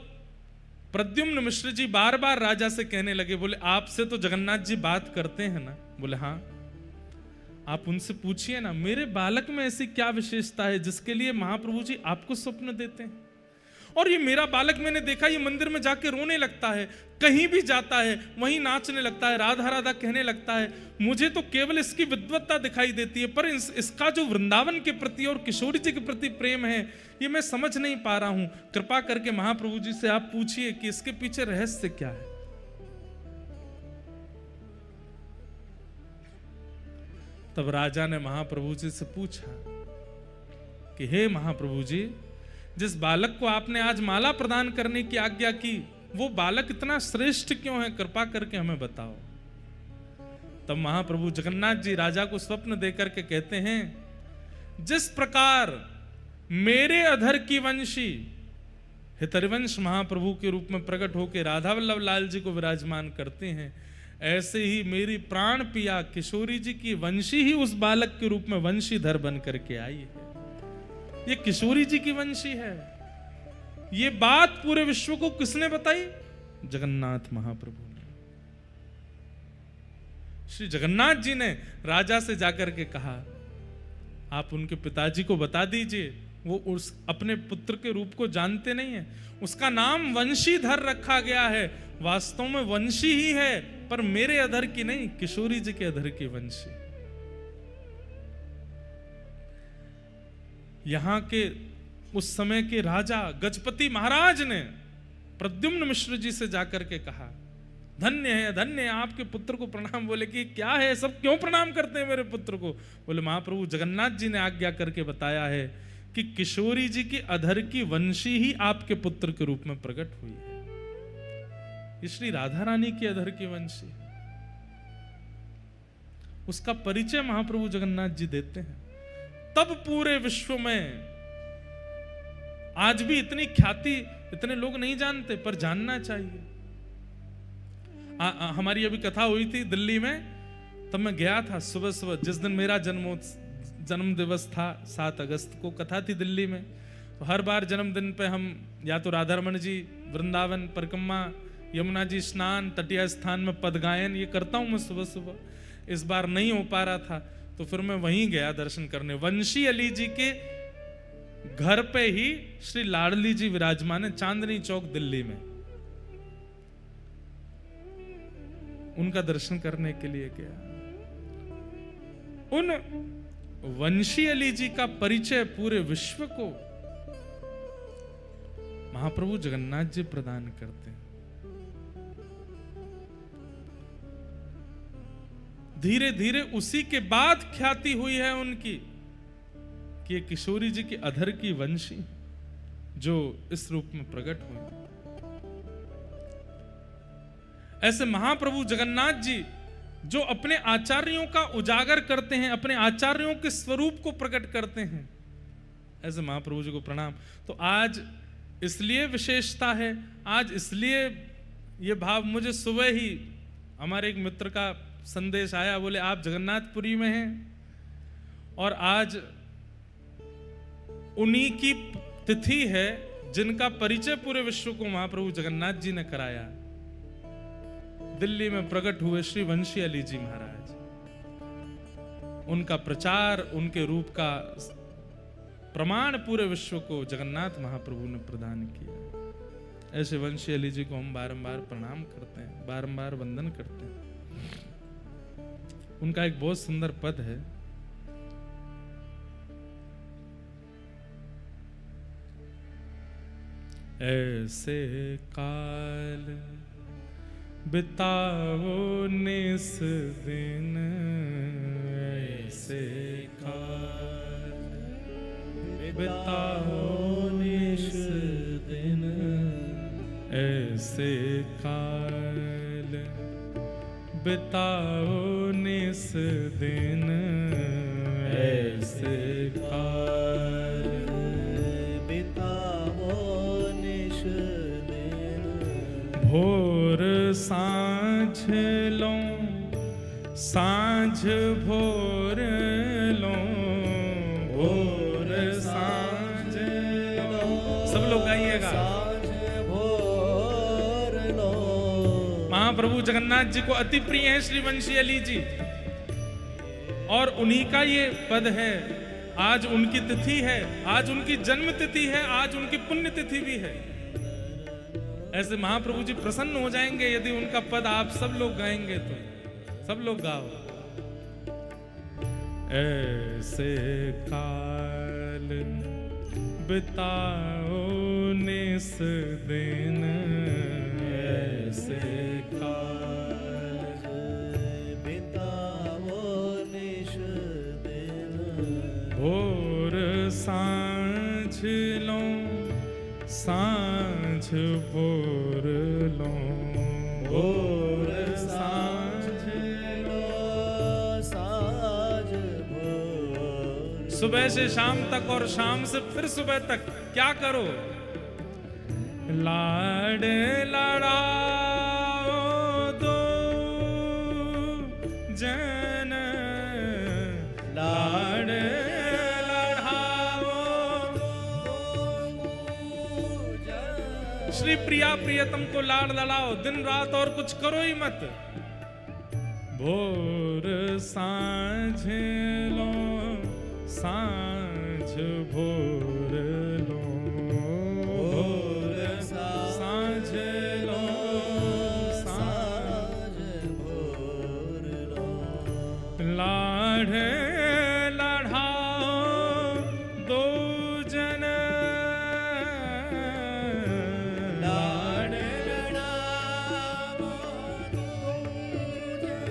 प्रद्युम्न मिश्र जी बार बार राजा से कहने लगे, बोले आपसे तो जगन्नाथ जी बात करते हैं ना? बोले हाँ, आप उनसे पूछिए ना मेरे बालक में ऐसी क्या विशेषता है जिसके लिए महाप्रभु जी आपको स्वप्न देते हैं। और ये मेरा बालक, मैंने देखा ये मंदिर में जाके रोने लगता है, कहीं भी जाता है वहीं नाचने लगता है, राधा राधा कहने लगता है। मुझे तो केवल इसकी विद्वत्ता दिखाई देती है, पर इसका जो वृंदावन के प्रति और किशोरी जी के प्रति प्रेम है ये मैं समझ नहीं पा रहा हूं। कृपा करके महाप्रभु जी से आप पूछिए कि इसके पीछे रहस्य क्या है। तब राजा ने महाप्रभु जी से पूछा कि हे महाप्रभु जी, जिस बालक को आपने आज माला प्रदान करने की आज्ञा की, वो बालक इतना श्रेष्ठ क्यों है, कृपा करके हमें बताओ। तब महाप्रभु जगन्नाथ जी राजा को स्वप्न देकर के कहते हैं, जिस प्रकार मेरे अधर की वंशी हितरिवंश महाप्रभु के रूप में प्रकट होकर राधा वल्लभ लाल जी को विराजमान करते हैं, ऐसे ही मेरी प्राण पिया किशोरी जी की वंशी ही उस बालक के रूप में वंशीधर बन करके आई है। ये किशोरी जी की वंशी है। ये बात पूरे विश्व को किसने बताई? जगन्नाथ महाप्रभु ने। श्री जगन्नाथ जी ने राजा से जाकर के कहा, आप उनके पिताजी को बता दीजिए, वो उस अपने पुत्र के रूप को जानते नहीं है। उसका नाम वंशीधर रखा गया है, वास्तव में वंशी ही है, पर मेरे अधर की नहीं, किशोरी जी के अधर की वंशी। यहां के उस समय के राजा गजपति महाराज ने प्रद्युम्न मिश्र जी से जाकर के कहा, धन्य है, धन्य है, आपके पुत्र को प्रणाम। बोले कि क्या है, सब क्यों प्रणाम करते हैं मेरे पुत्र को? बोले महाप्रभु जगन्नाथ जी ने आज्ञा करके बताया है कि किशोरी जी की अधर की वंशी ही आपके पुत्र के रूप में प्रकट हुई है। ये श्री राधा रानी की अधर की वंशी है। उसका परिचय महाप्रभु जगन्नाथ जी देते हैं। तब पूरे विश्व में आज भी इतनी ख्याति इतने लोग नहीं जानते, पर जानना चाहिए। हमारी अभी कथा हुई थी दिल्ली में, तब मैं गया था सुबह सुबह, जिस दिन मेरा जन्म दिवस था 7 अगस्त को, कथा थी दिल्ली में। तो हर बार जन्मदिन पे हम या तो राधा रमण जी वृंदावन परिक्रमा, यमुना जी स्नान, तटीय स्थान में पद गायन, ये करता हूं मैं सुबह सुबह। इस बार नहीं हो पा रहा था तो फिर मैं वहीं गया दर्शन करने। वंशी अली जी के घर पे ही श्री लाडली जी विराजमान है, चांदनी चौक दिल्ली में। उनका दर्शन करने के लिए गया। उन वंशी अली जी का परिचय पूरे विश्व को महाप्रभु जगन्नाथ जी प्रदान करते हैं। धीरे धीरे उसी के बाद ख्याति हुई है उनकी कि ये किशोरी जी की अधर की वंशी जो इस रूप में प्रकट हुई। ऐसे महाप्रभु जगन्नाथ जी जो अपने आचार्यों का उजागर करते हैं, अपने आचार्यों के स्वरूप को प्रकट करते हैं, ऐसे महाप्रभु जी को प्रणाम। तो आज इसलिए विशेषता है, आज इसलिए ये भाव, मुझे सुबह ही हमारे एक मित्र का संदेश आया, बोले आप जगन्नाथपुरी में हैं और आज उन्हीं की तिथि है जिनका परिचय पूरे विश्व को महाप्रभु जगन्नाथ जी ने कराया। दिल्ली में प्रकट हुए श्री वंशी अली जी महाराज, उनका प्रचार, उनके रूप का प्रमाण पूरे विश्व को जगन्नाथ महाप्रभु ने प्रदान किया। ऐसे वंशी अली जी को हम बारंबार प्रणाम करते हैं, बारंबार वंदन करते हैं। उनका एक बहुत सुंदर पद है, ऐसे काल बिताओ निस दिन, ऐसे काल बिताओ निस दिन, ऐसे काल बिताओ निस दिन, ऐसे काल बिताओ निस दिन। भोर सांझ लो, सांझ भोर लो, भोर सांझ लो। सब लोग गाइएगा। महाप्रभु जगन्नाथ जी को अति प्रिय है श्री वंशी अली जी, और उन्हीं का ये पद है, आज उनकी तिथि है, आज उनकी जन्म तिथि है, आज उनकी पुण्य तिथि भी है। ऐसे महाप्रभु जी प्रसन्न हो जाएंगे यदि उनका पद आप सब लोग गाएंगे तो। सब लोग गाओ। ऐसे काल बिताओ निस दिन, ऐसे काज बिताओ निश दिन, भोर सांझ लो, सांझ भोर लो, भोर सांझ लो, सांझ भोर। सुबह से शाम तक और शाम से फिर सुबह तक क्या करो? लाड लड़ाओ दो जन, लाड श्री प्रिया प्रियतम को लाड़ लड़ाओ, दिन रात और कुछ करो ही मत। भोर सांझ लो, सांझ भोर लो, भोर सांझ लो, सांझ भोर लो, लाड़ लड़ाओ दो जन, लाड़ लड़ाओ दो जन।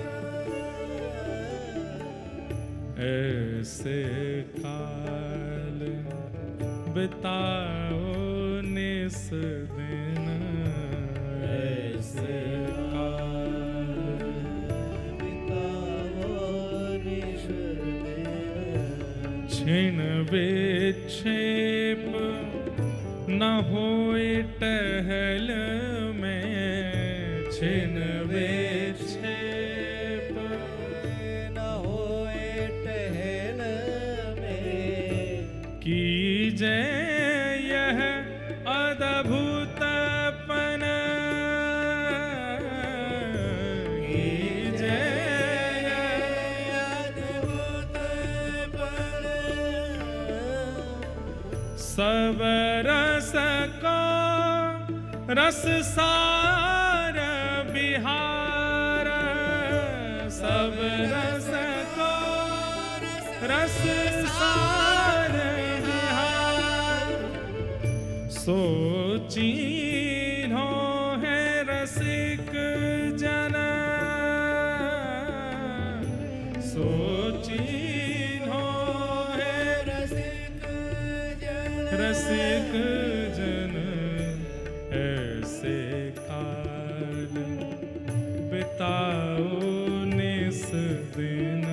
ऐसे काल बिताओ निस दिन, ऐसे काल बिताओ निश दिन, छिन विक्षेप न होए टहल में, छिन विक्षेप न होए टहल में, कीजे यह अद्भुतपन, कीजे यह अद्भुतपन, सब रस का रस सार बिहार, सब रस को रस सार बिहार, सोचीनो है रसिक जन, सोचीनो है रसिक जन, रसिक जन। ऐसे काल बिताओ निस दिन,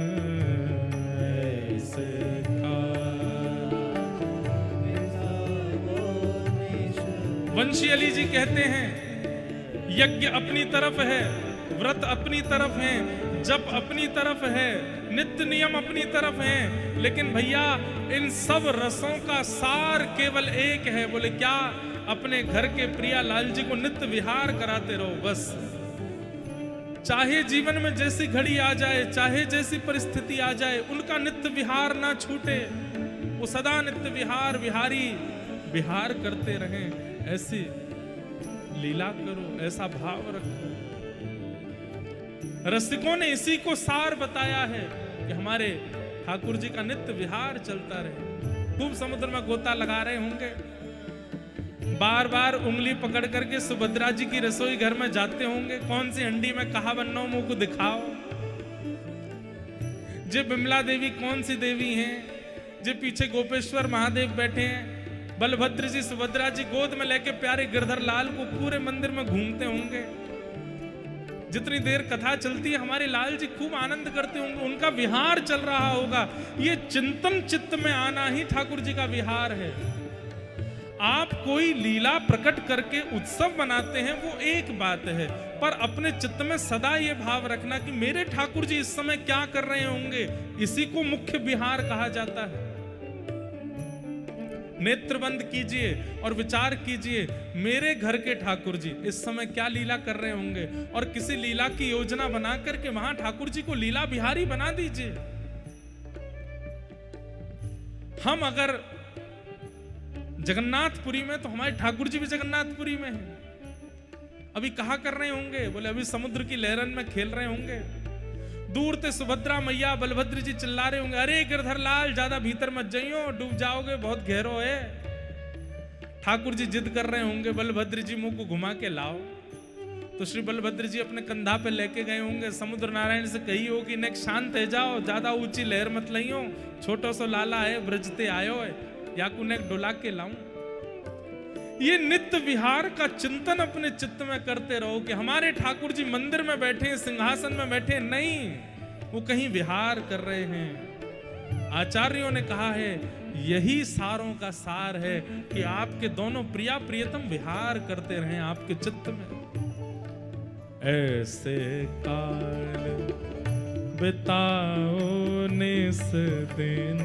ऐसे काल। वंशी अली जी कहते हैं यज्ञ अपनी तरफ है, व्रत अपनी तरफ है, जप अपनी तरफ है, नित्य नियम अपनी तरफ है, लेकिन भैया इन सब रसों का सार केवल एक है। बोले क्या? अपने घर के प्रिया लाल जी को नित्य विहार कराते रहो बस। चाहे जीवन में जैसी घड़ी आ जाए, चाहे जैसी परिस्थिति आ जाए, उनका नित्य विहार ना छूटे। वो सदा नित्य विहार विहारी विहार करते रहें। ऐसी लीला करो, ऐसा भाव रखो। रसिकों ने इसी को सार बताया है कि हमारे ठाकुर जी का नित्य विहार चलता रहे। खूब समुद्र में गोता लगा रहे होंगे, बार बार उंगली पकड़ करके सुभद्रा जी की रसोई घर में जाते होंगे। कौन सी हंडी में कहा बन्नो मुंह को दिखाओ। जे बिमला देवी कौन सी देवी हैं? जे पीछे गोपेश्वर महादेव बैठे हैं। बलभद्र जी सुभद्रा जी गोद में लेके प्यारे गिरधर लाल को पूरे मंदिर में घूमते होंगे। जितनी देर कथा चलती है हमारे लाल जी खूब आनंद करते होंगे, उनका विहार चल रहा होगा। ये चिंतन चित्त में आना ही ठाकुर जी का विहार है। आप कोई लीला प्रकट करके उत्सव मनाते हैं वो एक बात है, पर अपने चित्त में सदा ये भाव रखना कि मेरे ठाकुर जी इस समय क्या कर रहे होंगे, इसी को मुख्य विहार कहा जाता है। नेत्र बंद कीजिए और विचार कीजिए, मेरे घर के ठाकुर जी इस समय क्या लीला कर रहे होंगे, और किसी लीला की योजना बना करके वहां ठाकुर जी को लीला बिहारी बना दीजिए। हम अगर जगन्नाथपुरी में, तो हमारे ठाकुर जी भी जगन्नाथपुरी में हैं। अभी कहा कर रहे होंगे, बोले अभी समुद्र की लहरन में खेल रहे होंगे। दूर से सुभद्रा मैया बलभद्र जी चिल्ला रहे होंगे, अरे गिरधर लाल ज्यादा भीतर मत जाइयो, डूब जाओगे, बहुत गहरो है। ठाकुर जी जिद कर रहे होंगे, बलभद्र जी मुंह को घुमा के लाओ। तो श्री बलभद्र जी अपने कंधा पे लेके गए होंगे, समुद्र नारायण से कही हो कि नेक शांत है जाओ, ज्यादा ऊंची लहर मत लइयो, छोटो सो लाला है ब्रजते आयो है, याकू नेक डुला के लाऊं। ये नित्य विहार का चिंतन अपने चित्त में करते रहो कि हमारे ठाकुर जी मंदिर में बैठे, सिंहासन में बैठे नहीं, वो कहीं विहार कर रहे हैं। आचार्यों ने कहा है यही सारों का सार है कि आपके दोनों प्रिया प्रियतम विहार करते रहें आपके चित्त में। ऐसे काल बिताओ निस दिन,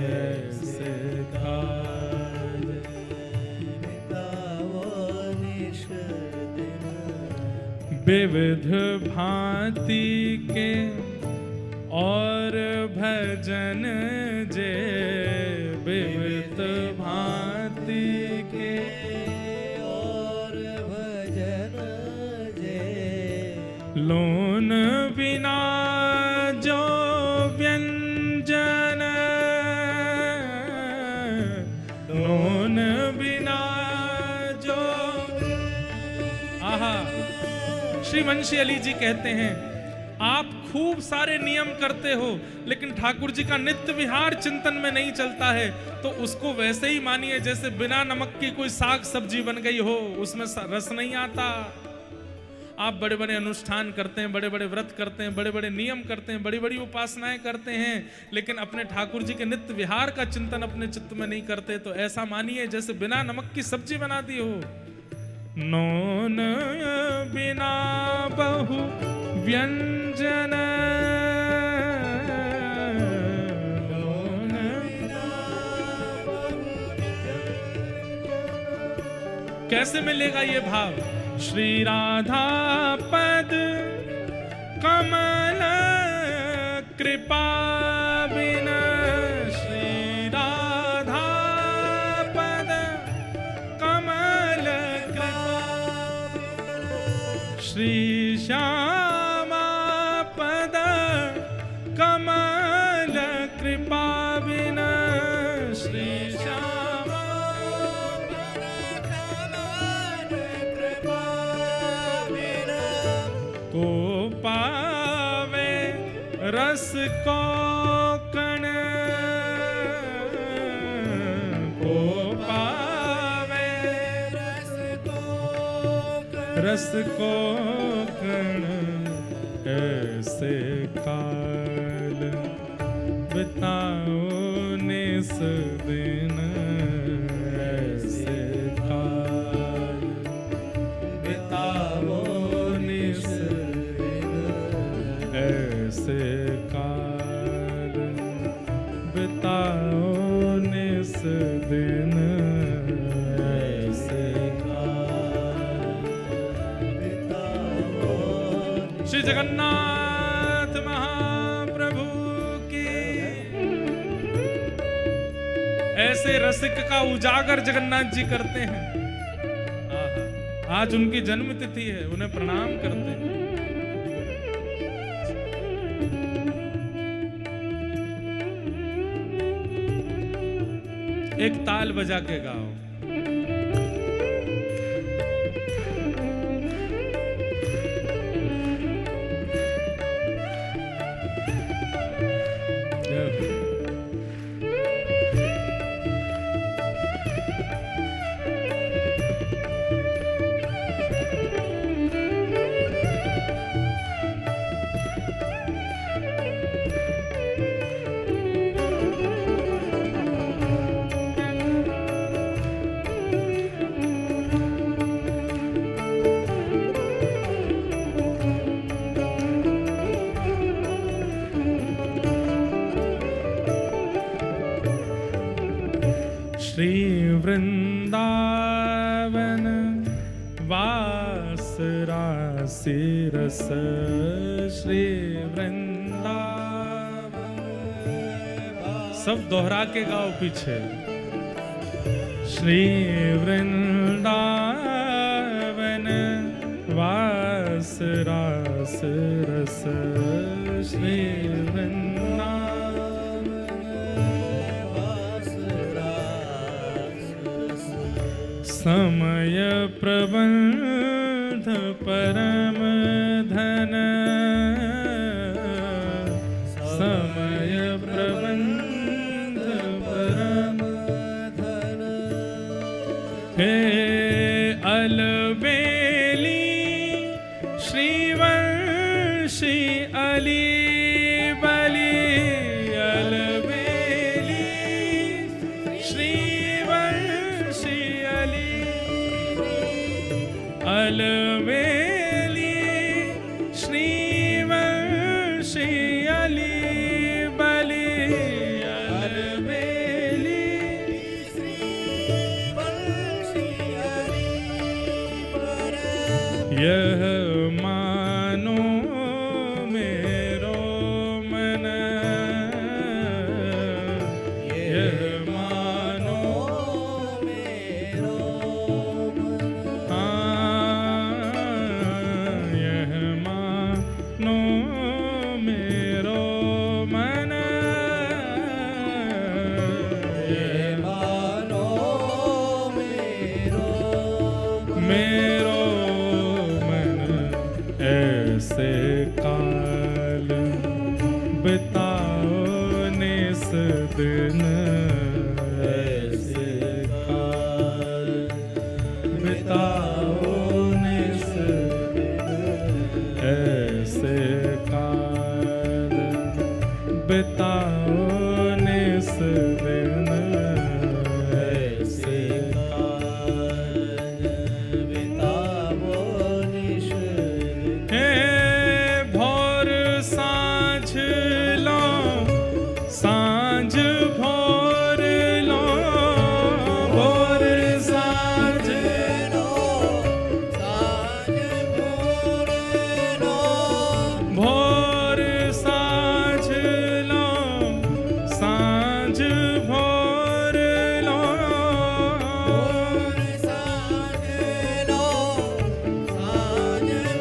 ऐसे काल बिताओ निस दिन, विविध भांति के और भजन जे, विविध भांति के और भजन जे, लोन बिना जो व्यंजन, लोन बिना जो, आहा। श्री मुंशी अली जी कहते हैं आप खूब सारे नियम करते हो, लेकिन ठाकुर जी का नित्य विहार चिंतन में नहीं चलता है, तो उसको वैसे ही मानिए जैसे बिना नमक की कोई साग सब्जी बन गई हो, उसमें रस नहीं आता। आप बड़े बड़े अनुष्ठान करते हैं, बड़े बड़े व्रत करते हैं, बड़े बड़े नियम करते हैं, बड़ी बड़ी उपासनाएं करते हैं, लेकिन अपने ठाकुर जी के नित्य विहार का चिंतन अपने चित्त में नहीं करते, तो ऐसा मानिए जैसे बिना नमक की सब्जी बना दी हो। नोन बिना बहु व्यंजन, नोन कैसे मिलेगा ये भाव? श्री राधा पद कमल कृपा बिना, श्री राधा पद कमल कृपा, श्री श्यामा पद कमल कृपा बिना, श्री श्यामा कमल कृपा बिना, को पावे रस को कण, को पावे रस को कण, ऐसे काल बिताओ निस दिन, ऐसे काल बिताओ निस दिन, ऐसे काल बिताओ निस दिन, ऐसे श्री जगन्नाथ महाप्रभु की। ऐसे रसिक का उजागर जगन्नाथ जी करते हैं। आज उनकी जन्म तिथि है, उन्हें प्रणाम करते हैं। एक ताल बजा के गाओ। श्री वृंदावन वास रासि रस, श्री वृंदावन सब दोहरा के गाओ पीछे। श्री वृंदावन वास रास रस, श्री वृंदावन वास रास रस। समय प्रबंध परम धन, समय प्रबंध परम धन। हे अलबेली श्रीवंशी अली बली, अलबेली श्रीवंशी अली, अलबेली श्रीवंशी अली बली, अलबेली यह मानो मेरो मन, यह मानो मेरो मन। हाँ, यह मानो मेरो मन, यह मानो मेरो ऐसे काल बिताओ निस दिन, ऐसे काल बिताओ निस दिन, ऐसे काल बिताओ निस दिन, ऐसे सांझ भोर लो, भोर सांझ लो, सांझ भोर लो, भोर सांझ लो, सांझ भोर लो, भोर सांझ लो, सांझ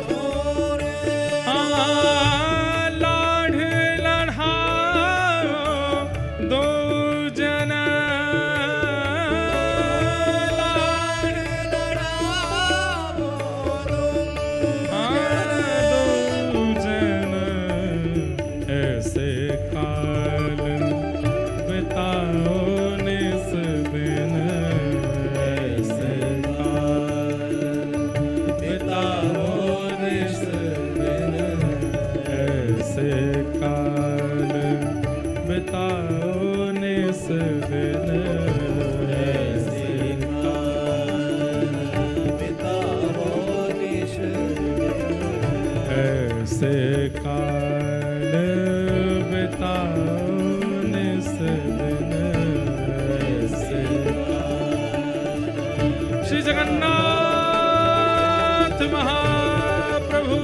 भोर लो। लाढ़ लढ़ाओ दो जन, लाढ़ लड़ाओ दो जन, ऐसे काल बिताओ निस दिन, ऐसे काल बिताओ निस दिन, ऐसे काल बिताओ निस दिन, ऐसे काल बिताओ निस दिन। ऐसे काल बिताओ निस दिन, ऐसे श्री जगन्नाथ महाप्रभु